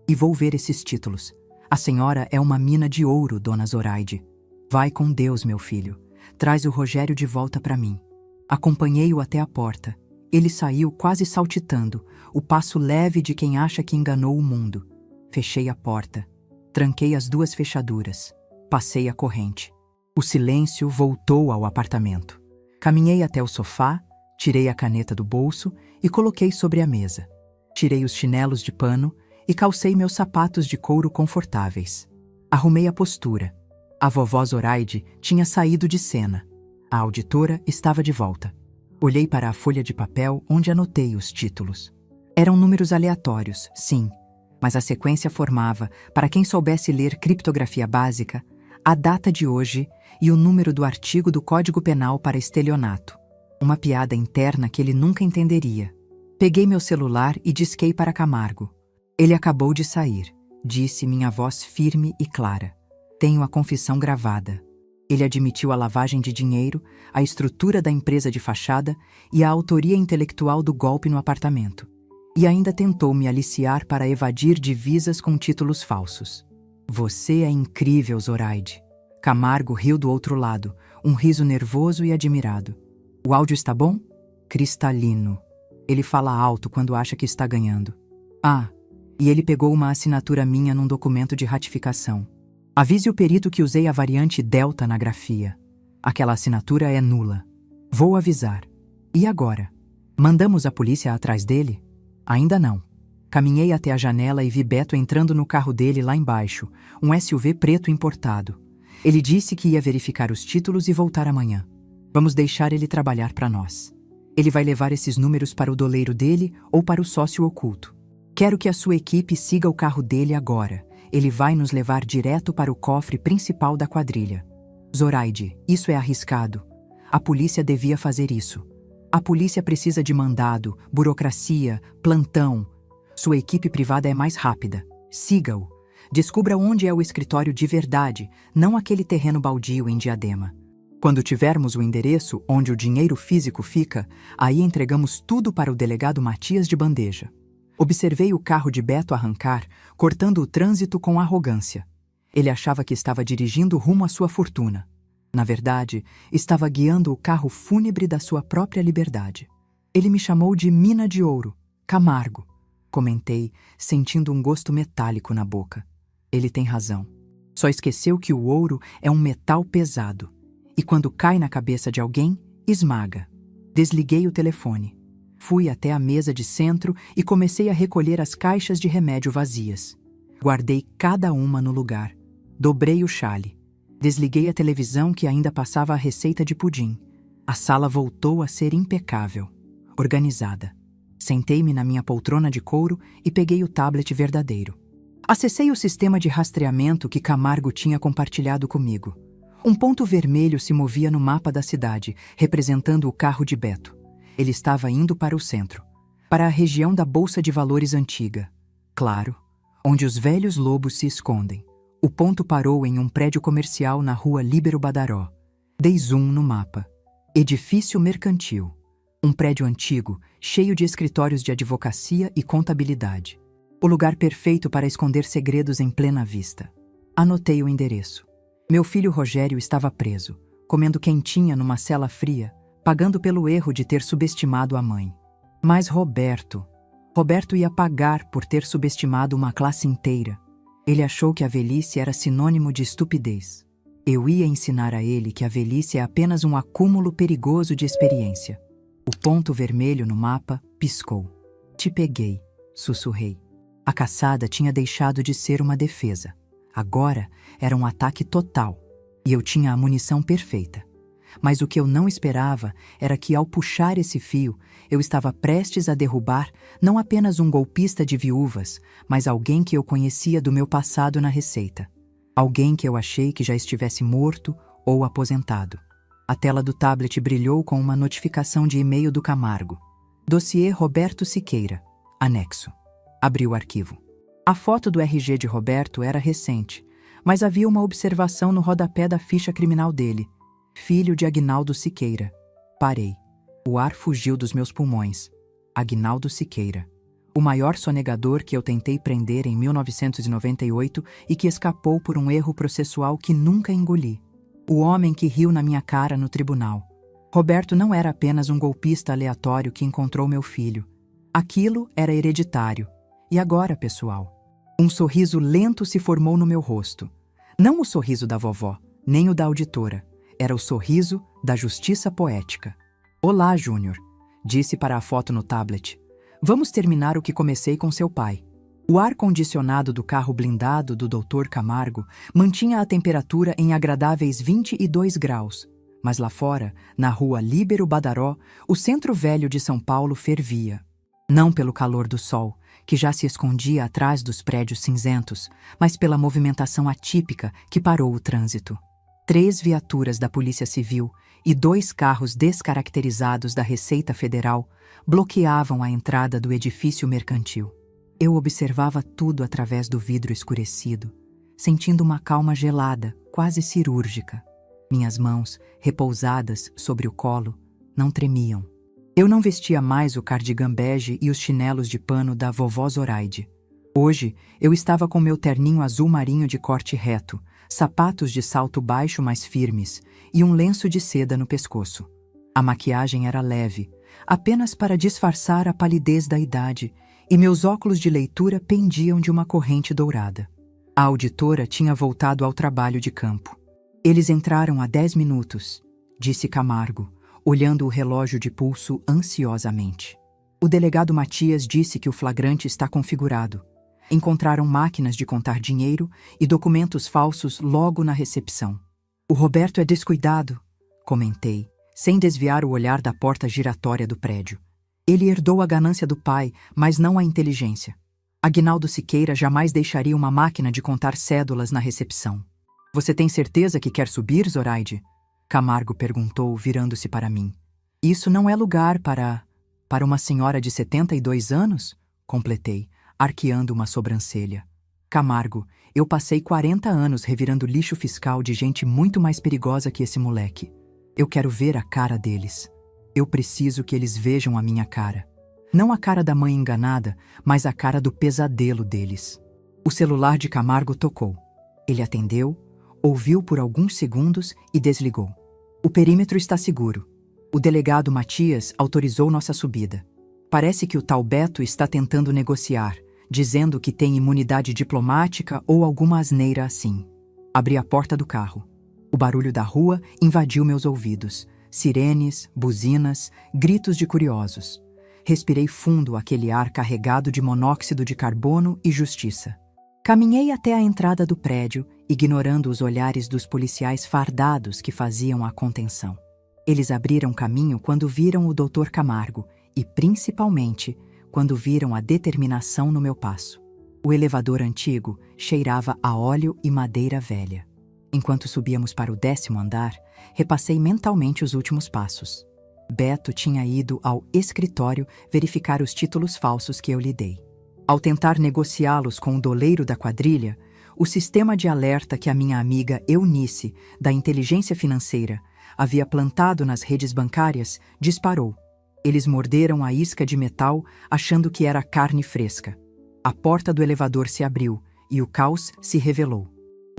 E vou ver esses títulos. A senhora é uma mina de ouro, dona Zoraide. Vai com Deus, meu filho. Traz o Rogério de volta para mim. Acompanhei-o até a porta. Ele saiu quase saltitando, o passo leve de quem acha que enganou o mundo. Fechei a porta. Tranquei as duas fechaduras. Passei a corrente. O silêncio voltou ao apartamento. Caminhei até o sofá, tirei a caneta do bolso e coloquei sobre a mesa. Tirei os chinelos de pano e calcei meus sapatos de couro confortáveis. Arrumei a postura. A vovó Zoraide tinha saído de cena. A auditora estava de volta. Olhei para a folha de papel onde anotei os títulos. Eram números aleatórios, sim, mas a sequência formava, para quem soubesse ler criptografia básica, a data de hoje e o número do artigo do Código Penal para estelionato. Uma piada interna que ele nunca entenderia. Peguei meu celular e disquei para Camargo. Ele acabou de sair, disse minha voz firme e clara. Tenho a confissão gravada. Ele admitiu a lavagem de dinheiro, a estrutura da empresa de fachada e a autoria intelectual do golpe no apartamento. E ainda tentou me aliciar para evadir divisas com títulos falsos. Você é incrível, Zoraide. Camargo riu do outro lado, um riso nervoso e admirado. O áudio está bom? Cristalino. Ele fala alto quando acha que está ganhando. Ah, e ele pegou uma assinatura minha num documento de ratificação. Avise o perito que usei a variante delta na grafia. Aquela assinatura é nula. Vou avisar. E agora? Mandamos a polícia atrás dele? Ainda não. Caminhei até a janela e vi Beto entrando no carro dele lá embaixo, um SUV preto importado. Ele disse que ia verificar os títulos e voltar amanhã. Vamos deixar ele trabalhar para nós. Ele vai levar esses números para o doleiro dele ou para o sócio oculto. Quero que a sua equipe siga o carro dele agora. Ele vai nos levar direto para o cofre principal da quadrilha. Zoraide, isso é arriscado. A polícia devia fazer isso. A polícia precisa de mandado, burocracia, plantão. Sua equipe privada é mais rápida. Siga-o. Descubra onde é o escritório de verdade, não aquele terreno baldio em Diadema. Quando tivermos o endereço onde o dinheiro físico fica, aí entregamos tudo para o delegado Matias de bandeja. Observei o carro de Beto arrancar, cortando o trânsito com arrogância. Ele achava que estava dirigindo rumo à sua fortuna. Na verdade, estava guiando o carro fúnebre da sua própria liberdade. Ele me chamou de mina de ouro, Camargo. Comentei, sentindo um gosto metálico na boca. Ele tem razão. Só esqueceu que o ouro é um metal pesado. E quando cai na cabeça de alguém, esmaga. Desliguei o telefone. Fui até a mesa de centro e comecei a recolher as caixas de remédio vazias. Guardei cada uma no lugar. Dobrei o chale. Desliguei a televisão que ainda passava a receita de pudim. A sala voltou a ser impecável, organizada. Sentei-me na minha poltrona de couro e peguei o tablet verdadeiro. Acessei o sistema de rastreamento que Camargo tinha compartilhado comigo. Um ponto vermelho se movia no mapa da cidade, representando o carro de Beto. Ele estava indo para o centro, para a região da Bolsa de Valores antiga. Claro, onde os velhos lobos se escondem. O ponto parou em um prédio comercial na rua Líbero Badaró. Dei zoom no mapa. Edifício mercantil. Um prédio antigo, cheio de escritórios de advocacia e contabilidade. O lugar perfeito para esconder segredos em plena vista. Anotei o endereço. Meu filho Rogério estava preso, comendo quentinha numa cela fria, pagando pelo erro de ter subestimado a mãe. Mas Roberto ia pagar por ter subestimado uma classe inteira. Ele achou que a velhice era sinônimo de estupidez. Eu ia ensinar a ele que a velhice é apenas um acúmulo perigoso de experiência. O ponto vermelho no mapa piscou. Te peguei, sussurrei. A caçada tinha deixado de ser uma defesa. Agora era um ataque total. E eu tinha a munição perfeita. Mas o que eu não esperava era que, ao puxar esse fio, eu estava prestes a derrubar não apenas um golpista de viúvas, mas alguém que eu conhecia do meu passado na Receita. Alguém que eu achei que já estivesse morto ou aposentado. A tela do tablet brilhou com uma notificação de e-mail do Camargo. Dossiê Roberto Siqueira. Anexo. Abri o arquivo. A foto do RG de Roberto era recente, mas havia uma observação no rodapé da ficha criminal dele. Filho de Aguinaldo Siqueira. Parei. O ar fugiu dos meus pulmões. Aguinaldo Siqueira. O maior sonegador que eu tentei prender em 1998 e que escapou por um erro processual que nunca engoli. O homem que riu na minha cara no tribunal. Roberto não era apenas um golpista aleatório que encontrou meu filho. Aquilo era hereditário. E agora, pessoal? Um sorriso lento se formou no meu rosto. Não o sorriso da vovó, nem o da auditora. Era o sorriso da justiça poética. Olá, Júnior, disse para a foto no tablet. Vamos terminar o que comecei com seu pai. O ar-condicionado do carro blindado do Dr. Camargo mantinha a temperatura em agradáveis 22 graus. Mas lá fora, na rua Líbero Badaró, o centro velho de São Paulo fervia. Não pelo calor do sol, que já se escondia atrás dos prédios cinzentos, mas pela movimentação atípica que parou o trânsito. 3 viaturas da Polícia Civil e 2 carros descaracterizados da Receita Federal bloqueavam a entrada do edifício mercantil. Eu observava tudo através do vidro escurecido, sentindo uma calma gelada, quase cirúrgica. Minhas mãos, repousadas sobre o colo, não tremiam. Eu não vestia mais o cardigan bege e os chinelos de pano da vovó Zoraide. Hoje, eu estava com meu terninho azul marinho de corte reto, sapatos de salto baixo mais firmes e um lenço de seda no pescoço. A maquiagem era leve, apenas para disfarçar a palidez da idade, e meus óculos de leitura pendiam de uma corrente dourada. A auditora tinha voltado ao trabalho de campo. Eles entraram há 10 minutos, disse Camargo, olhando o relógio de pulso ansiosamente. O delegado Matias disse que o flagrante está configurado. Encontraram máquinas de contar dinheiro e documentos falsos logo na recepção. O Roberto é descuidado, comentei, sem desviar o olhar da porta giratória do prédio. Ele herdou a ganância do pai, mas não a inteligência. Aguinaldo Siqueira jamais deixaria uma máquina de contar cédulas na recepção. Você tem certeza que quer subir, Zoraide? Camargo perguntou, virando-se para mim. Isso não é lugar para uma senhora de 72 anos? Completei, arqueando uma sobrancelha. Camargo, eu passei 40 anos revirando lixo fiscal de gente muito mais perigosa que esse moleque. Eu quero ver a cara deles. Eu preciso que eles vejam a minha cara. Não a cara da mãe enganada, mas a cara do pesadelo deles. O celular de Camargo tocou. Ele atendeu, ouviu por alguns segundos e desligou. O perímetro está seguro. O delegado Matias autorizou nossa subida. Parece que o tal Beto está tentando negociar, dizendo que tem imunidade diplomática ou alguma asneira assim. Abri a porta do carro. O barulho da rua invadiu meus ouvidos. Sirenes, buzinas, gritos de curiosos. Respirei fundo aquele ar carregado de monóxido de carbono e justiça. Caminhei até a entrada do prédio, ignorando os olhares dos policiais fardados que faziam a contenção. Eles abriram caminho quando viram o Dr. Camargo e, principalmente, quando viram a determinação no meu passo. O elevador antigo cheirava a óleo e madeira velha. Enquanto subíamos para o 10º andar, repassei mentalmente os últimos passos. Beto tinha ido ao escritório verificar os títulos falsos que eu lhe dei. Ao tentar negociá-los com o doleiro da quadrilha, o sistema de alerta que a minha amiga Eunice, da inteligência financeira, havia plantado nas redes bancárias, disparou. Eles morderam a isca de metal, achando que era carne fresca. A porta do elevador se abriu e o caos se revelou.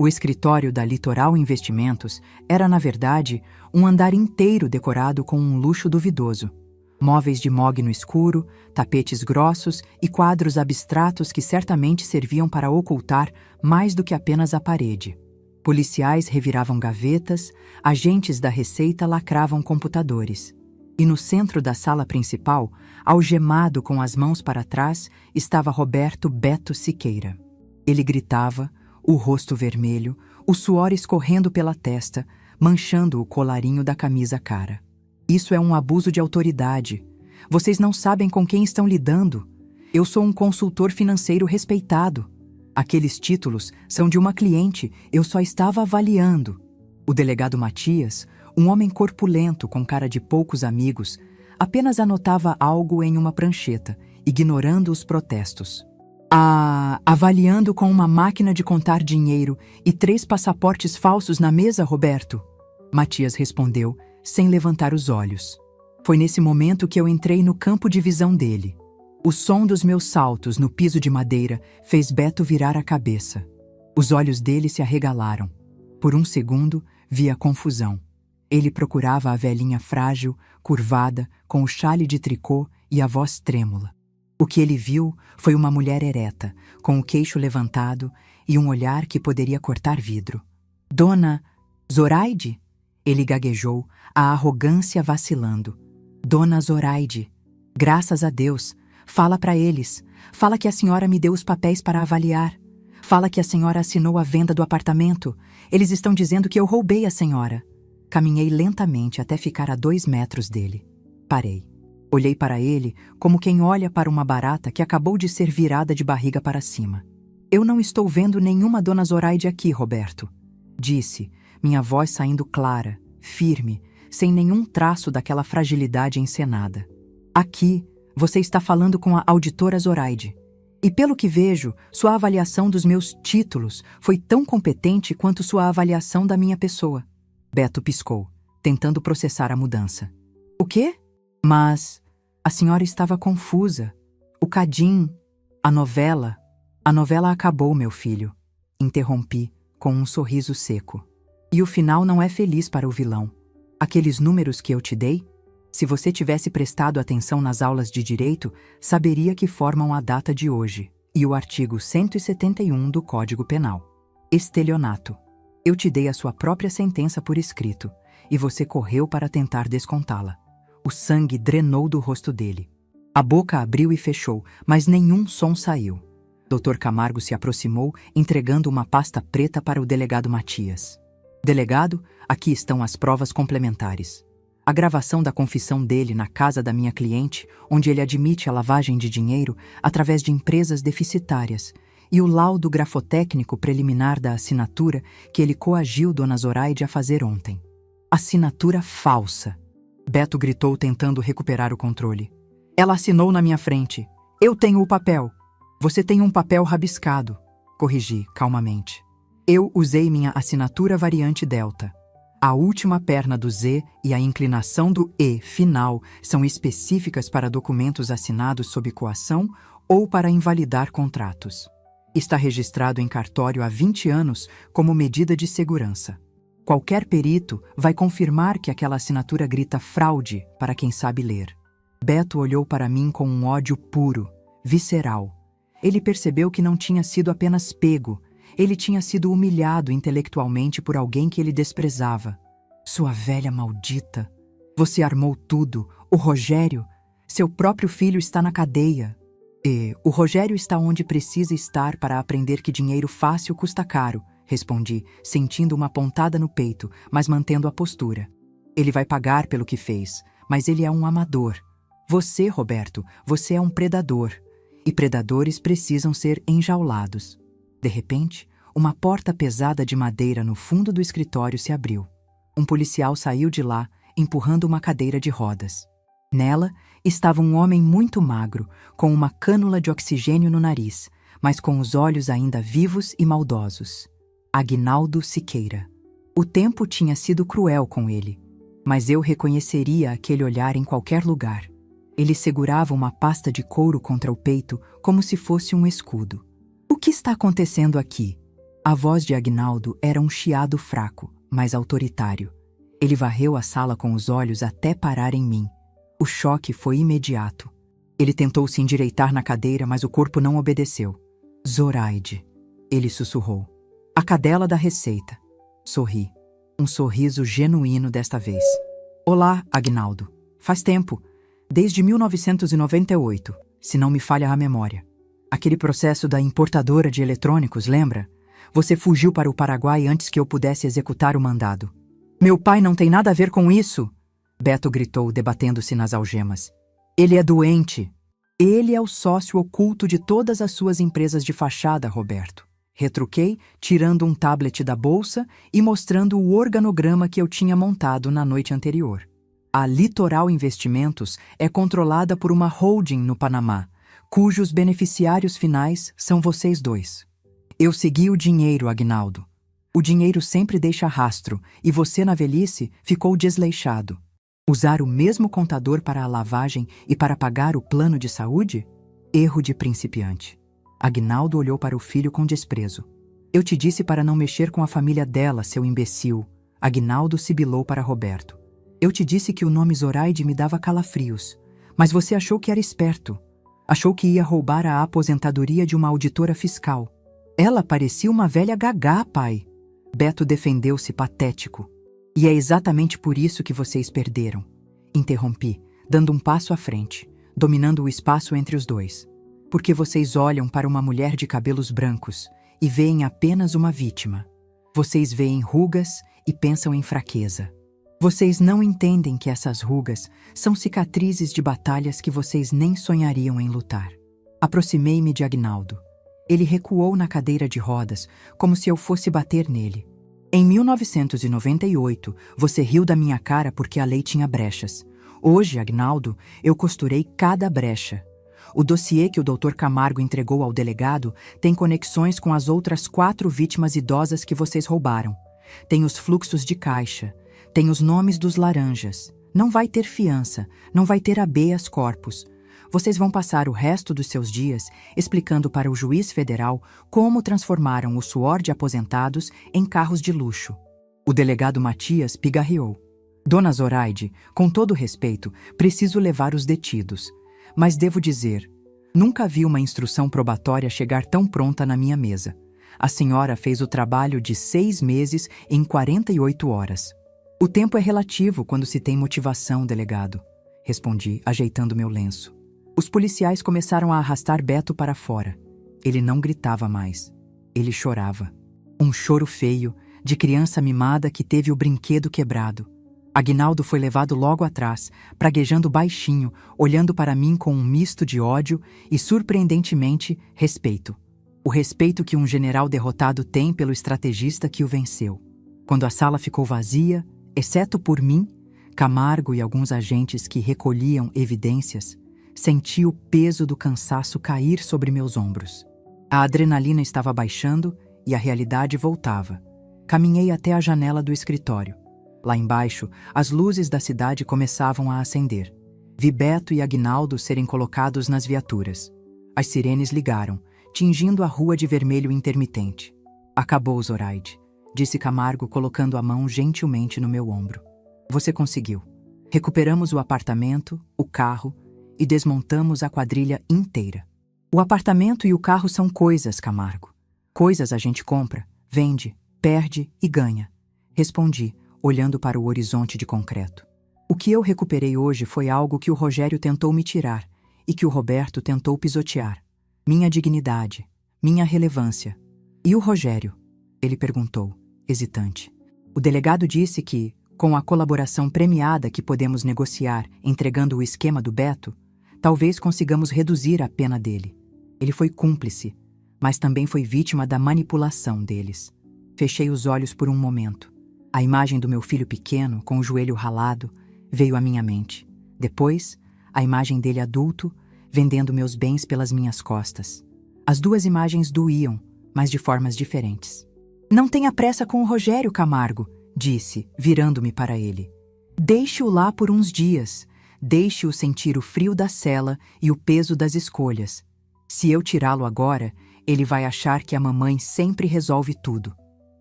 O escritório da Litoral Investimentos era, na verdade, um andar inteiro decorado com um luxo duvidoso. Móveis de mogno escuro, tapetes grossos e quadros abstratos que certamente serviam para ocultar mais do que apenas a parede. Policiais reviravam gavetas, agentes da Receita lacravam computadores. E no centro da sala principal, algemado com as mãos para trás, estava Roberto Beto Siqueira. Ele gritava, o rosto vermelho, o suor escorrendo pela testa, manchando o colarinho da camisa cara. Isso é um abuso de autoridade. Vocês não sabem com quem estão lidando. Eu sou um consultor financeiro respeitado. Aqueles títulos são de uma cliente, eu só estava avaliando. O delegado Matias, um homem corpulento com cara de poucos amigos, apenas anotava algo em uma prancheta, ignorando os protestos. Avaliando com uma máquina de contar dinheiro e 3 passaportes falsos na mesa, Roberto? Matias respondeu, sem levantar os olhos. Foi nesse momento que eu entrei no campo de visão dele. O som dos meus saltos no piso de madeira fez Beto virar a cabeça. Os olhos dele se arregalaram. Por um segundo, vi a confusão. Ele procurava a velhinha frágil, curvada, com o chale de tricô e a voz trêmula. O que ele viu foi uma mulher ereta, com o queixo levantado e um olhar que poderia cortar vidro. Dona Zoraide? Ele gaguejou, a arrogância vacilando. Dona Zoraide, graças a Deus, fala para eles. Fala que a senhora me deu os papéis para avaliar. Fala que a senhora assinou a venda do apartamento. Eles estão dizendo que eu roubei a senhora. Caminhei lentamente até ficar a 2 metros dele. Parei. Olhei para ele como quem olha para uma barata que acabou de ser virada de barriga para cima. Eu não estou vendo nenhuma Dona Zoraide aqui, Roberto. Disse, minha voz saindo clara, firme, sem nenhum traço daquela fragilidade encenada. Aqui, você está falando com a auditora Zoraide. E pelo que vejo, sua avaliação dos meus títulos foi tão competente quanto sua avaliação da minha pessoa. Beto piscou, tentando processar a mudança. O quê? Mas a senhora estava confusa. O cadim, a novela acabou, meu filho. Interrompi, com um sorriso seco. E o final não é feliz para o vilão. Aqueles números que eu te dei, se você tivesse prestado atenção nas aulas de direito, saberia que formam a data de hoje e o artigo 171 do Código Penal. Estelionato. Eu te dei a sua própria sentença por escrito, e você correu para tentar descontá-la. O sangue drenou do rosto dele. A boca abriu e fechou, mas nenhum som saiu. Dr. Camargo se aproximou, entregando uma pasta preta para o delegado Matias. Delegado, aqui estão as provas complementares. A gravação da confissão dele na casa da minha cliente, onde ele admite a lavagem de dinheiro através de empresas deficitárias, e o laudo grafotécnico preliminar da assinatura que ele coagiu Dona Zoraide a fazer ontem. Assinatura falsa. Beto gritou tentando recuperar o controle. Ela assinou na minha frente. Eu tenho o papel. Você tem um papel rabiscado. Corrigi, calmamente. Eu usei minha assinatura variante delta. A última perna do Z e a inclinação do E final são específicas para documentos assinados sob coação ou para invalidar contratos. Está registrado em cartório há 20 anos como medida de segurança. Qualquer perito vai confirmar que aquela assinatura grita fraude para quem sabe ler. Beto olhou para mim com um ódio puro, visceral. Ele percebeu que não tinha sido apenas pego, ele tinha sido humilhado intelectualmente por alguém que ele desprezava. Sua velha maldita. Você armou tudo. O Rogério, seu próprio filho, está na cadeia. E o Rogério está onde precisa estar para aprender que dinheiro fácil custa caro, respondi, sentindo uma pontada no peito, mas mantendo a postura. Ele vai pagar pelo que fez, mas ele é um amador. Você, Roberto, você é um predador. E predadores precisam ser enjaulados. De repente, uma porta pesada de madeira no fundo do escritório se abriu. Um policial saiu de lá, empurrando uma cadeira de rodas. Nela estava um homem muito magro, com uma cânula de oxigênio no nariz, mas com os olhos ainda vivos e maldosos. Aguinaldo Siqueira. O tempo tinha sido cruel com ele, mas eu reconheceria aquele olhar em qualquer lugar. Ele segurava uma pasta de couro contra o peito como se fosse um escudo. O que está acontecendo aqui? A voz de Aguinaldo era um chiado fraco, mas autoritário. Ele varreu a sala com os olhos até parar em mim. O choque foi imediato. Ele tentou se endireitar na cadeira, mas o corpo não obedeceu. Zoraide, ele sussurrou. A cadela da receita. Sorri. Um sorriso genuíno desta vez. Olá, Aguinaldo. Faz tempo. Desde 1998, se não me falha a memória. Aquele processo da importadora de eletrônicos, lembra? Você fugiu para o Paraguai antes que eu pudesse executar o mandado. Meu pai não tem nada a ver com isso! Beto gritou, debatendo-se nas algemas. Ele é doente. Ele é o sócio oculto de todas as suas empresas de fachada, Roberto. Retruquei, tirando um tablet da bolsa e mostrando o organograma que eu tinha montado na noite anterior. A Litoral Investimentos é controlada por uma holding no Panamá, cujos beneficiários finais são vocês dois. Eu segui o dinheiro, Aguinaldo. O dinheiro sempre deixa rastro, e você na velhice ficou desleixado. Usar o mesmo contador para a lavagem e para pagar o plano de saúde? Erro de principiante. Aguinaldo olhou para o filho com desprezo. Eu te disse para não mexer com a família dela, seu imbecil. Aguinaldo sibilou para Roberto. Eu te disse que o nome Zoraide me dava calafrios, mas você achou que era esperto. Achou que ia roubar a aposentadoria de uma auditora fiscal. Ela parecia uma velha gagá, pai. Beto defendeu-se patético. E é exatamente por isso que vocês perderam. Interrompi, dando um passo à frente, dominando o espaço entre os dois. Porque vocês olham para uma mulher de cabelos brancos e veem apenas uma vítima. Vocês veem rugas e pensam em fraqueza. Vocês não entendem que essas rugas são cicatrizes de batalhas que vocês nem sonhariam em lutar. Aproximei-me de Aguinaldo. Ele recuou na cadeira de rodas, como se eu fosse bater nele. Em 1998, você riu da minha cara porque a lei tinha brechas. Hoje, Aguinaldo, eu costurei cada brecha. O dossiê que o Dr. Camargo entregou ao delegado tem conexões com as outras 4 vítimas idosas que vocês roubaram. Tem os fluxos de caixa, tem os nomes dos laranjas. Não vai ter fiança, não vai ter habeas corpus. Vocês vão passar o resto dos seus dias explicando para o juiz federal como transformaram o suor de aposentados em carros de luxo. O delegado Matias pigarreou. Dona Zoraide, com todo respeito, preciso levar os detidos. Mas devo dizer, nunca vi uma instrução probatória chegar tão pronta na minha mesa. A senhora fez o trabalho de 6 meses em 48 horas. O tempo é relativo quando se tem motivação, delegado, respondi, ajeitando meu lenço. Os policiais começaram a arrastar Beto para fora. Ele não gritava mais. Ele chorava. Um choro feio, de criança mimada que teve o brinquedo quebrado. Aguinaldo foi levado logo atrás, praguejando baixinho, olhando para mim com um misto de ódio e, surpreendentemente, respeito. O respeito que um general derrotado tem pelo estrategista que o venceu. Quando a sala ficou vazia, exceto por mim, Camargo e alguns agentes que recolhiam evidências, senti o peso do cansaço cair sobre meus ombros. A adrenalina estava baixando e a realidade voltava. Caminhei até a janela do escritório. Lá embaixo, as luzes da cidade começavam a acender. Vi Beto e Aguinaldo serem colocados nas viaturas. As sirenes ligaram, tingindo a rua de vermelho intermitente. Acabou, Zoraide, disse Camargo, colocando a mão gentilmente no meu ombro. Você conseguiu. Recuperamos o apartamento, o carro e desmontamos a quadrilha inteira. O apartamento e o carro são coisas, Camargo. Coisas a gente compra, vende, perde e ganha. Respondi, olhando para o horizonte de concreto. O que eu recuperei hoje foi algo que o Rogério tentou me tirar e que o Roberto tentou pisotear. Minha dignidade, minha relevância. E o Rogério? Ele perguntou, hesitante. O delegado disse que, com a colaboração premiada que podemos negociar entregando o esquema do Beto, talvez consigamos reduzir a pena dele. Ele foi cúmplice, mas também foi vítima da manipulação deles. Fechei os olhos por um momento. A imagem do meu filho pequeno, com o joelho ralado, veio à minha mente. Depois, a imagem dele adulto, vendendo meus bens pelas minhas costas. As 2 imagens doíam, mas de formas diferentes. Não tenha pressa com o Rogério, Camargo, disse, virando-me para ele. Deixe-o lá por uns dias. Deixe-o sentir o frio da cela e o peso das escolhas. Se eu tirá-lo agora, ele vai achar que a mamãe sempre resolve tudo.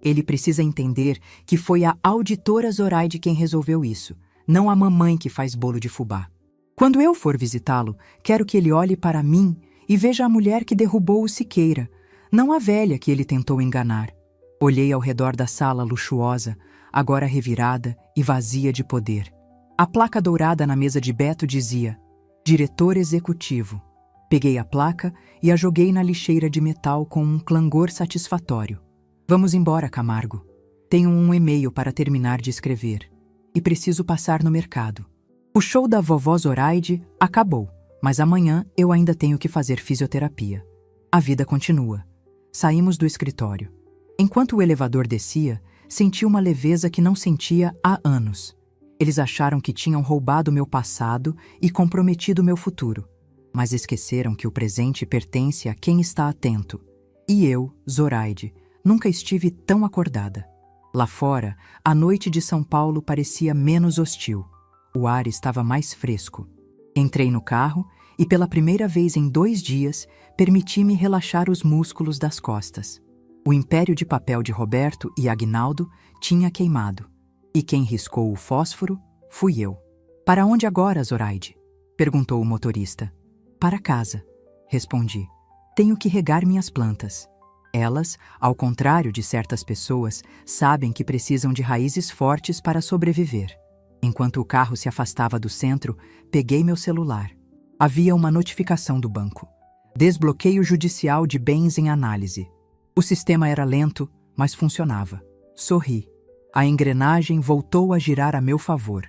Ele precisa entender que foi a auditora Zoraide quem resolveu isso, não a mamãe que faz bolo de fubá. Quando eu for visitá-lo, quero que ele olhe para mim e veja a mulher que derrubou o Siqueira, não a velha que ele tentou enganar. Olhei ao redor da sala luxuosa, agora revirada e vazia de poder. A placa dourada na mesa de Beto dizia: Diretor Executivo. Peguei a placa e a joguei na lixeira de metal com um clangor satisfatório. Vamos embora, Camargo. Tenho um e-mail para terminar de escrever. E preciso passar no mercado. O show da vovó Zoraide acabou, mas amanhã eu ainda tenho que fazer fisioterapia. A vida continua. Saímos do escritório. Enquanto o elevador descia, senti uma leveza que não sentia há anos. Eles acharam que tinham roubado meu passado e comprometido meu futuro, mas esqueceram que o presente pertence a quem está atento. E eu, Zoraide, nunca estive tão acordada. Lá fora, a noite de São Paulo parecia menos hostil. O ar estava mais fresco. Entrei no carro e, pela primeira vez em 2 dias, permiti-me relaxar os músculos das costas. O império de papel de Roberto e Aguinaldo tinha queimado. E quem riscou o fósforo fui eu. Para onde agora, Zoraide? Perguntou o motorista. Para casa, respondi. Tenho que regar minhas plantas. Elas, ao contrário de certas pessoas, sabem que precisam de raízes fortes para sobreviver. Enquanto o carro se afastava do centro, peguei meu celular. Havia uma notificação do banco. Desbloqueio judicial de bens em análise. O sistema era lento, mas funcionava. Sorri. A engrenagem voltou a girar a meu favor.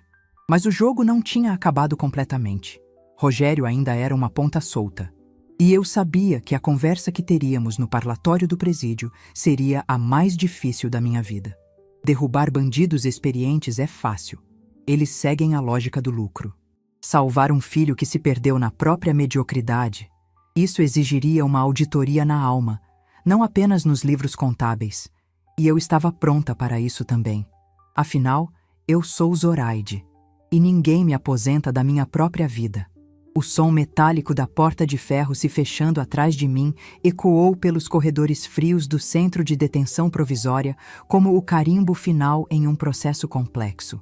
Mas o jogo não tinha acabado completamente. Rogério ainda era uma ponta solta. E eu sabia que a conversa que teríamos no parlatório do presídio seria a mais difícil da minha vida. Derrubar bandidos experientes é fácil. Eles seguem a lógica do lucro. Salvar um filho que se perdeu na própria mediocridade, isso exigiria uma auditoria na alma, não apenas nos livros contábeis. E eu estava pronta para isso também. Afinal, eu sou Zoraide, e ninguém me aposenta da minha própria vida. O som metálico da porta de ferro se fechando atrás de mim ecoou pelos corredores frios do centro de detenção provisória como o carimbo final em um processo complexo.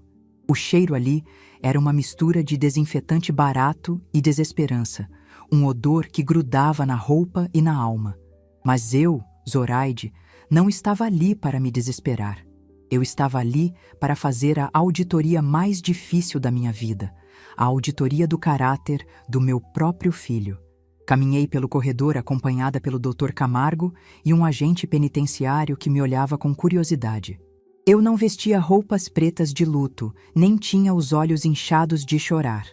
O cheiro ali era uma mistura de desinfetante barato e desesperança, um odor que grudava na roupa e na alma. Mas eu, Zoraide, não estava ali para me desesperar. Eu estava ali para fazer a auditoria mais difícil da minha vida, a auditoria do caráter do meu próprio filho. Caminhei pelo corredor acompanhada pelo Dr. Camargo e um agente penitenciário que me olhava com curiosidade. Eu não vestia roupas pretas de luto, nem tinha os olhos inchados de chorar.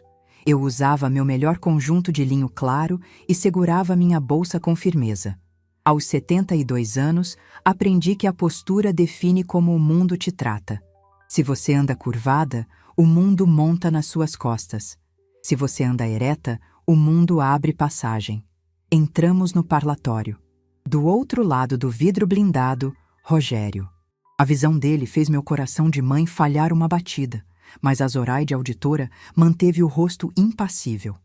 Eu usava meu melhor conjunto de linho claro e segurava minha bolsa com firmeza. Aos 72 anos, aprendi que a postura define como o mundo te trata. Se você anda curvada, o mundo monta nas suas costas. Se você anda ereta, o mundo abre passagem. Entramos no parlatório. Do outro lado do vidro blindado, Rogério. A visão dele fez meu coração de mãe falhar uma batida, mas a Zoraide auditora manteve o rosto impassível.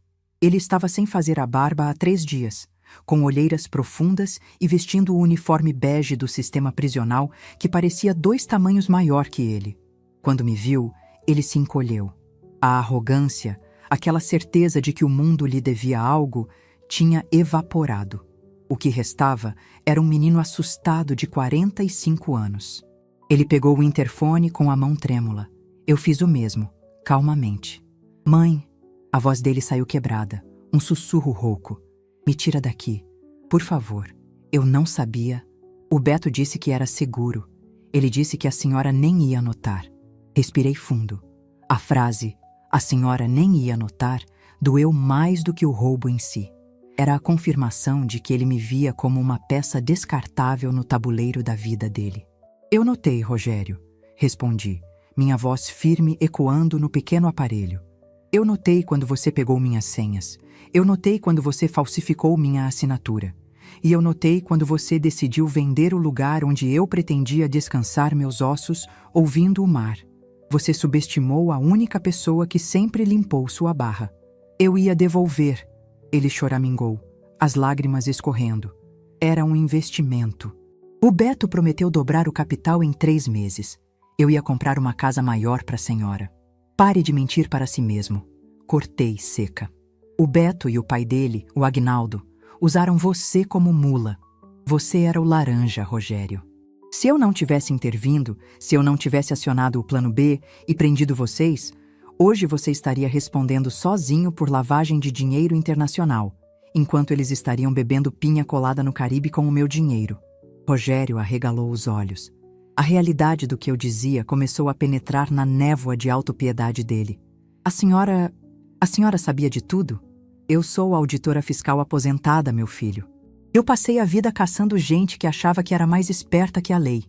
Ele estava sem fazer a barba há 3 dias, com olheiras profundas e vestindo o uniforme bege do sistema prisional que parecia 2 tamanhos maior que ele. Quando me viu, ele se encolheu. A arrogância, aquela certeza de que o mundo lhe devia algo, tinha evaporado. O que restava era um menino assustado de 45 anos. Ele pegou o interfone com a mão trêmula. Eu fiz o mesmo, calmamente. Mãe, a voz dele saiu quebrada, um sussurro rouco. Me tira daqui, por favor. Eu não sabia. O Beto disse que era seguro. Ele disse que a senhora nem ia notar. Respirei fundo. A frase, a senhora nem ia notar, doeu mais do que o roubo em si. Era a confirmação de que ele me via como uma peça descartável no tabuleiro da vida dele. Eu notei, Rogério, respondi, minha voz firme ecoando no pequeno aparelho. Eu notei quando você pegou minhas senhas. Eu notei quando você falsificou minha assinatura. E eu notei quando você decidiu vender o lugar onde eu pretendia descansar meus ossos, ouvindo o mar. Você subestimou a única pessoa que sempre limpou sua barra. Eu ia devolver. Ele choramingou, as lágrimas escorrendo. Era um investimento. O Beto prometeu dobrar o capital em 3 meses. Eu ia comprar uma casa maior para a senhora. Pare de mentir para si mesmo. Cortei seca. O Beto e o pai dele, o Agnaldo, usaram você como mula. Você era o laranja, Rogério. Se eu não tivesse intervindo, se eu não tivesse acionado o plano B e prendido vocês, hoje você estaria respondendo sozinho por lavagem de dinheiro internacional, enquanto eles estariam bebendo pinha colada no Caribe com o meu dinheiro. Rogério arregalou os olhos. A realidade do que eu dizia começou a penetrar na névoa de autopiedade dele. A senhora sabia de tudo? Eu sou auditora fiscal aposentada, meu filho. Eu passei a vida caçando gente que achava que era mais esperta que a lei.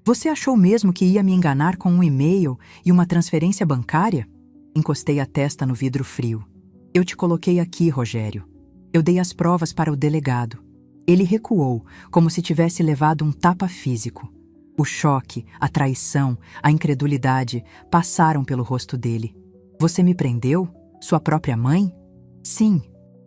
Você achou mesmo que ia me enganar com um e-mail e uma transferência bancária? Encostei a testa no vidro frio. Eu te coloquei aqui, Rogério. Eu dei as provas para o delegado. Ele recuou, como se tivesse levado um tapa físico. O choque, a traição, a incredulidade passaram pelo rosto dele. Você me prendeu? Sua própria mãe? Sim,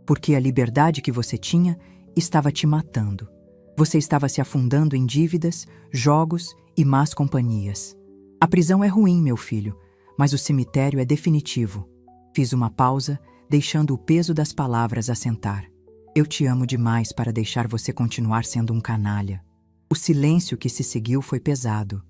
porque a liberdade que você tinha estava te matando. Você estava se afundando em dívidas, jogos e más companhias. A prisão é ruim, meu filho, mas o cemitério é definitivo. Fiz uma pausa, deixando o peso das palavras assentar. Eu te amo demais para deixar você continuar sendo um canalha. O silêncio que se seguiu foi pesado.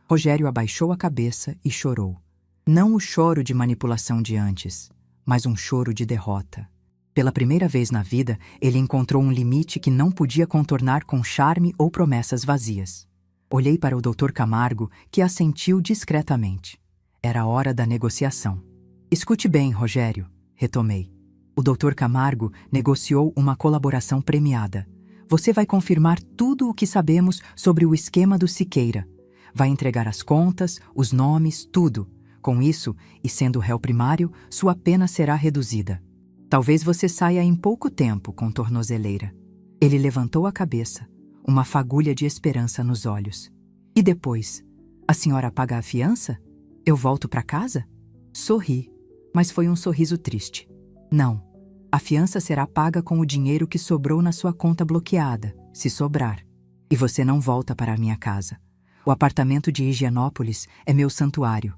Rogério abaixou a cabeça e chorou. Não o choro de manipulação de antes, mas um choro de derrota. Pela primeira vez na vida, ele encontrou um limite que não podia contornar com charme ou promessas vazias. Olhei para o Dr. Camargo, que assentiu discretamente. Era a hora da negociação. Escute bem, Rogério, retomei. O Dr. Camargo negociou uma colaboração premiada. Você vai confirmar tudo o que sabemos sobre o esquema do Siqueira. Vai entregar as contas, os nomes, tudo. Com isso, e sendo réu primário, sua pena será reduzida. Talvez você saia em pouco tempo com tornozeleira. Ele levantou a cabeça, uma fagulha de esperança nos olhos. E depois? A senhora paga a fiança? Eu volto para casa? Sorri, mas foi um sorriso triste. Não, a fiança será paga com o dinheiro que sobrou na sua conta bloqueada, se sobrar. E você não volta para a minha casa. O apartamento de Higienópolis é meu santuário.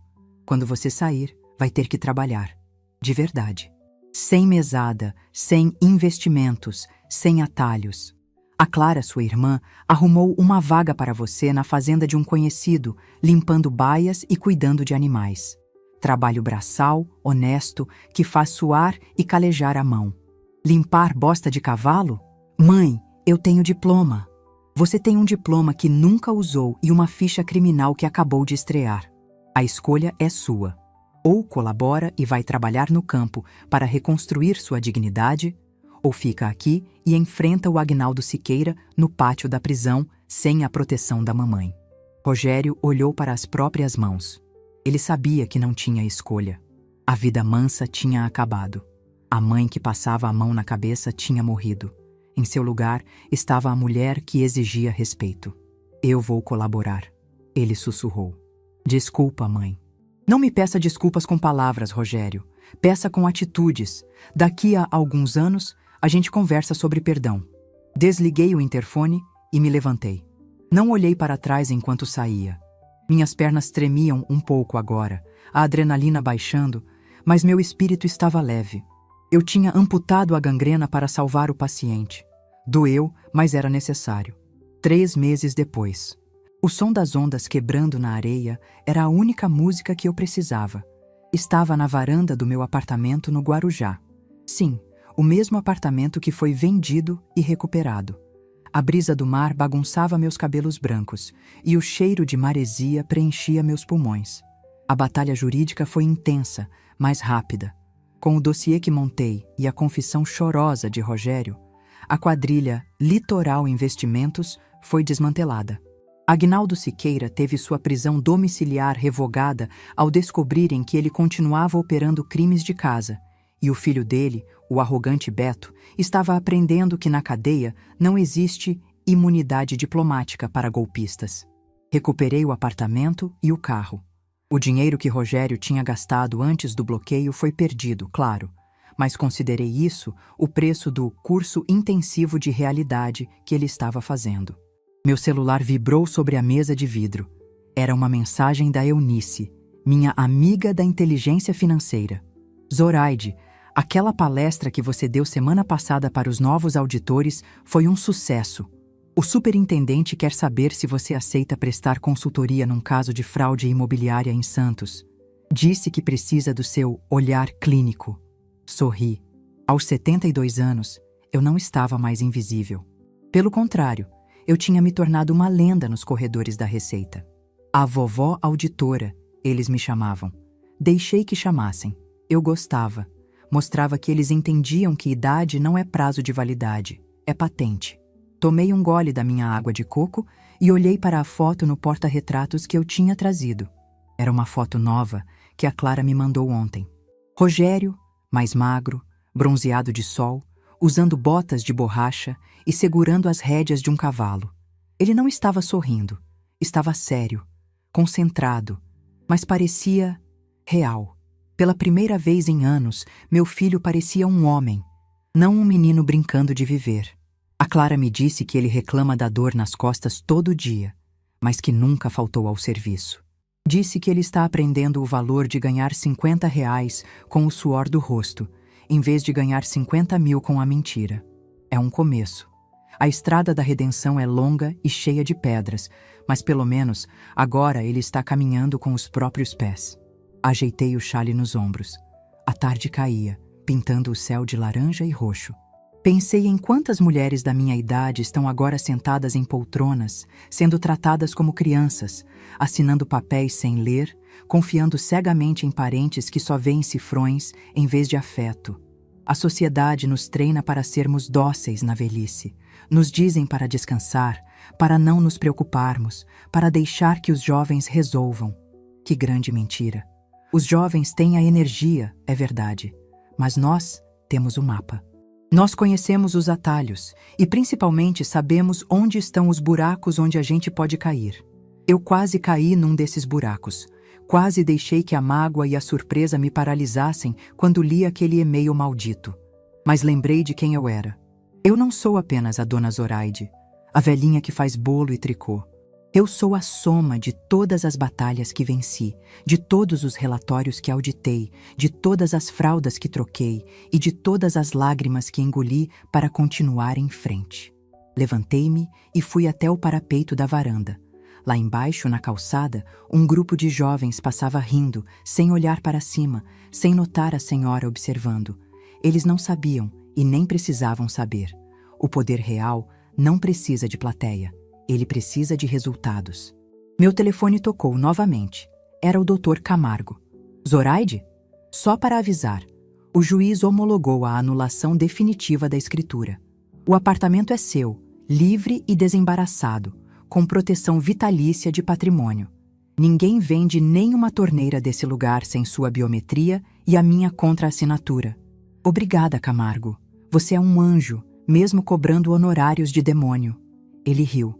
Quando você sair, vai ter que trabalhar. De verdade. Sem mesada, sem investimentos, sem atalhos. A Clara, sua irmã, arrumou uma vaga para você na fazenda de um conhecido, limpando baias e cuidando de animais. Trabalho braçal, honesto, que faz suar e calejar a mão. Limpar bosta de cavalo? Mãe, eu tenho diploma. Você tem um diploma que nunca usou e uma ficha criminal que acabou de estrear. A escolha é sua. Ou colabora e vai trabalhar no campo para reconstruir sua dignidade, ou fica aqui e enfrenta o Agnaldo Siqueira no pátio da prisão sem a proteção da mamãe. Rogério olhou para as próprias mãos. Ele sabia que não tinha escolha. A vida mansa tinha acabado. A mãe que passava a mão na cabeça tinha morrido. Em seu lugar estava a mulher que exigia respeito. Eu vou colaborar. Ele sussurrou. Desculpa, mãe. Não me peça desculpas com palavras, Rogério. Peça com atitudes. Daqui a alguns anos, a gente conversa sobre perdão. Desliguei o interfone e me levantei. Não olhei para trás enquanto saía. Minhas pernas tremiam um pouco agora, a adrenalina baixando, mas meu espírito estava leve. Eu tinha amputado a gangrena para salvar o paciente. Doeu, mas era necessário. 3 meses depois. O som das ondas quebrando na areia era a única música que eu precisava. Estava na varanda do meu apartamento no Guarujá. Sim, o mesmo apartamento que foi vendido e recuperado. A brisa do mar bagunçava meus cabelos brancos e o cheiro de maresia preenchia meus pulmões. A batalha jurídica foi intensa, mas rápida. Com o dossiê que montei e a confissão chorosa de Rogério, a quadrilha Litoral Investimentos foi desmantelada. Agnaldo Siqueira teve sua prisão domiciliar revogada ao descobrirem que ele continuava operando crimes de casa, e o filho dele, o arrogante Beto, estava aprendendo que na cadeia não existe imunidade diplomática para golpistas. Recuperei o apartamento e o carro. O dinheiro que Rogério tinha gastado antes do bloqueio foi perdido, claro, mas considerei isso o preço do curso intensivo de realidade que ele estava fazendo. Meu celular vibrou sobre a mesa de vidro. Era uma mensagem da Eunice, minha amiga da inteligência financeira. Zoraide, Aquela palestra que você deu semana passada para os novos auditores foi um sucesso. O superintendente quer saber se você aceita prestar consultoria num caso de fraude imobiliária em Santos. Disse que precisa do seu olhar clínico. Sorri. Aos 72 anos, eu não estava mais invisível. Pelo contrário, eu tinha me tornado uma lenda nos corredores da Receita. A vovó auditora, eles me chamavam. Deixei que chamassem. Eu gostava. Mostrava que eles entendiam que idade não é prazo de validade, é patente. Tomei um gole da minha água de coco e olhei para a foto no porta-retratos que eu tinha trazido. Era uma foto nova que a Clara me mandou ontem. Rogério, mais magro, bronzeado de sol, usando botas de borracha e segurando as rédeas de um cavalo. Ele não estava sorrindo, estava sério, concentrado, mas parecia real. Pela primeira vez em anos, meu filho parecia um homem, não um menino brincando de viver. A Clara me disse que ele reclama da dor nas costas todo dia, mas que nunca faltou ao serviço. Disse que ele está aprendendo o valor de ganhar R$ 50 com o suor do rosto, em vez de ganhar 50 mil com a mentira. É um começo. A estrada da redenção é longa e cheia de pedras, mas pelo menos agora ele está caminhando com os próprios pés. Ajeitei o chale nos ombros. A tarde caía, pintando o céu de laranja e roxo. Pensei em quantas mulheres da minha idade estão agora sentadas em poltronas, sendo tratadas como crianças, assinando papéis sem ler, confiando cegamente em parentes que só veem cifrões em vez de afeto. A sociedade nos treina para sermos dóceis na velhice. Nos dizem para descansar, para não nos preocuparmos, para deixar que os jovens resolvam. Que grande mentira! Os jovens têm a energia, é verdade, mas nós temos o mapa. Nós conhecemos os atalhos e principalmente sabemos onde estão os buracos onde a gente pode cair. Eu quase caí num desses buracos. Quase deixei que a mágoa e a surpresa me paralisassem quando li aquele e-mail maldito. Mas lembrei de quem eu era. Eu não sou apenas a dona Zoraide, a velhinha que faz bolo e tricô. Eu sou a soma de todas as batalhas que venci, de todos os relatórios que auditei, de todas as fraldas que troquei e de todas as lágrimas que engoli para continuar em frente. Levantei-me e fui até o parapeito da varanda. Lá embaixo, na calçada, um grupo de jovens passava rindo, sem olhar para cima, sem notar a senhora observando. Eles não sabiam e nem precisavam saber. O poder real não precisa de plateia. Ele precisa de resultados. Meu telefone tocou novamente. Era o Dr. Camargo. Zoraide? Só para avisar. O juiz homologou a anulação definitiva da escritura. O apartamento é seu, livre e desembaraçado, com proteção vitalícia de patrimônio. Ninguém vende nenhuma torneira desse lugar sem sua biometria e a minha contra-assinatura. Obrigada, Camargo. Você é um anjo, mesmo cobrando honorários de demônio. Ele riu.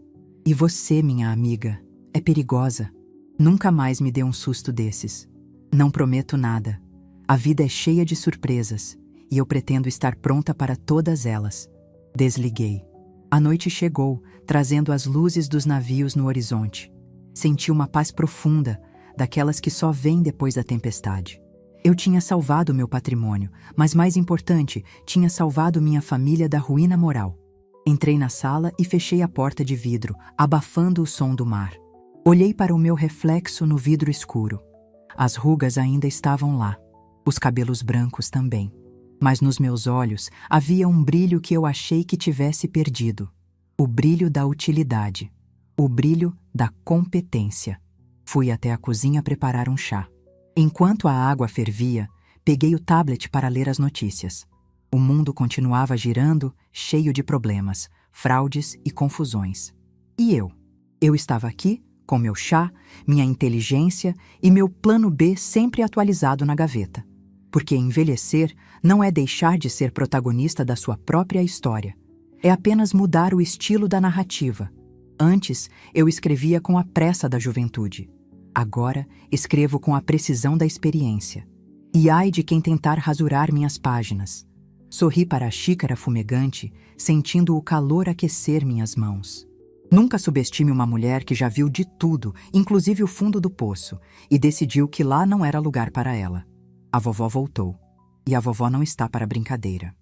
E você, minha amiga, é perigosa. Nunca mais me dê um susto desses. Não prometo nada. A vida é cheia de surpresas e eu pretendo estar pronta para todas elas. Desliguei. A noite chegou, trazendo as luzes dos navios no horizonte. Senti uma paz profunda, daquelas que só vêm depois da tempestade. Eu tinha salvado meu patrimônio, mas mais importante, tinha salvado minha família da ruína moral. Entrei na sala e fechei a porta de vidro, abafando o som do mar. Olhei para o meu reflexo no vidro escuro. As rugas ainda estavam lá, os cabelos brancos também. Mas nos meus olhos havia um brilho que eu achei que tivesse perdido. O brilho da utilidade. O brilho da competência. Fui até a cozinha preparar um chá. Enquanto a água fervia, peguei o tablet para ler as notícias. O mundo continuava girando, cheio de problemas, fraudes e confusões. E eu? Eu estava aqui, com meu chá, minha inteligência e meu plano B sempre atualizado na gaveta. Porque envelhecer não é deixar de ser protagonista da sua própria história. É apenas mudar o estilo da narrativa. Antes, eu escrevia com a pressa da juventude. Agora, escrevo com a precisão da experiência. E ai de quem tentar rasurar minhas páginas. Sorri para a xícara fumegante, sentindo o calor aquecer minhas mãos. Nunca subestime uma mulher que já viu de tudo, inclusive o fundo do poço, e decidiu que lá não era lugar para ela. A vovó voltou. E a vovó não está para brincadeira.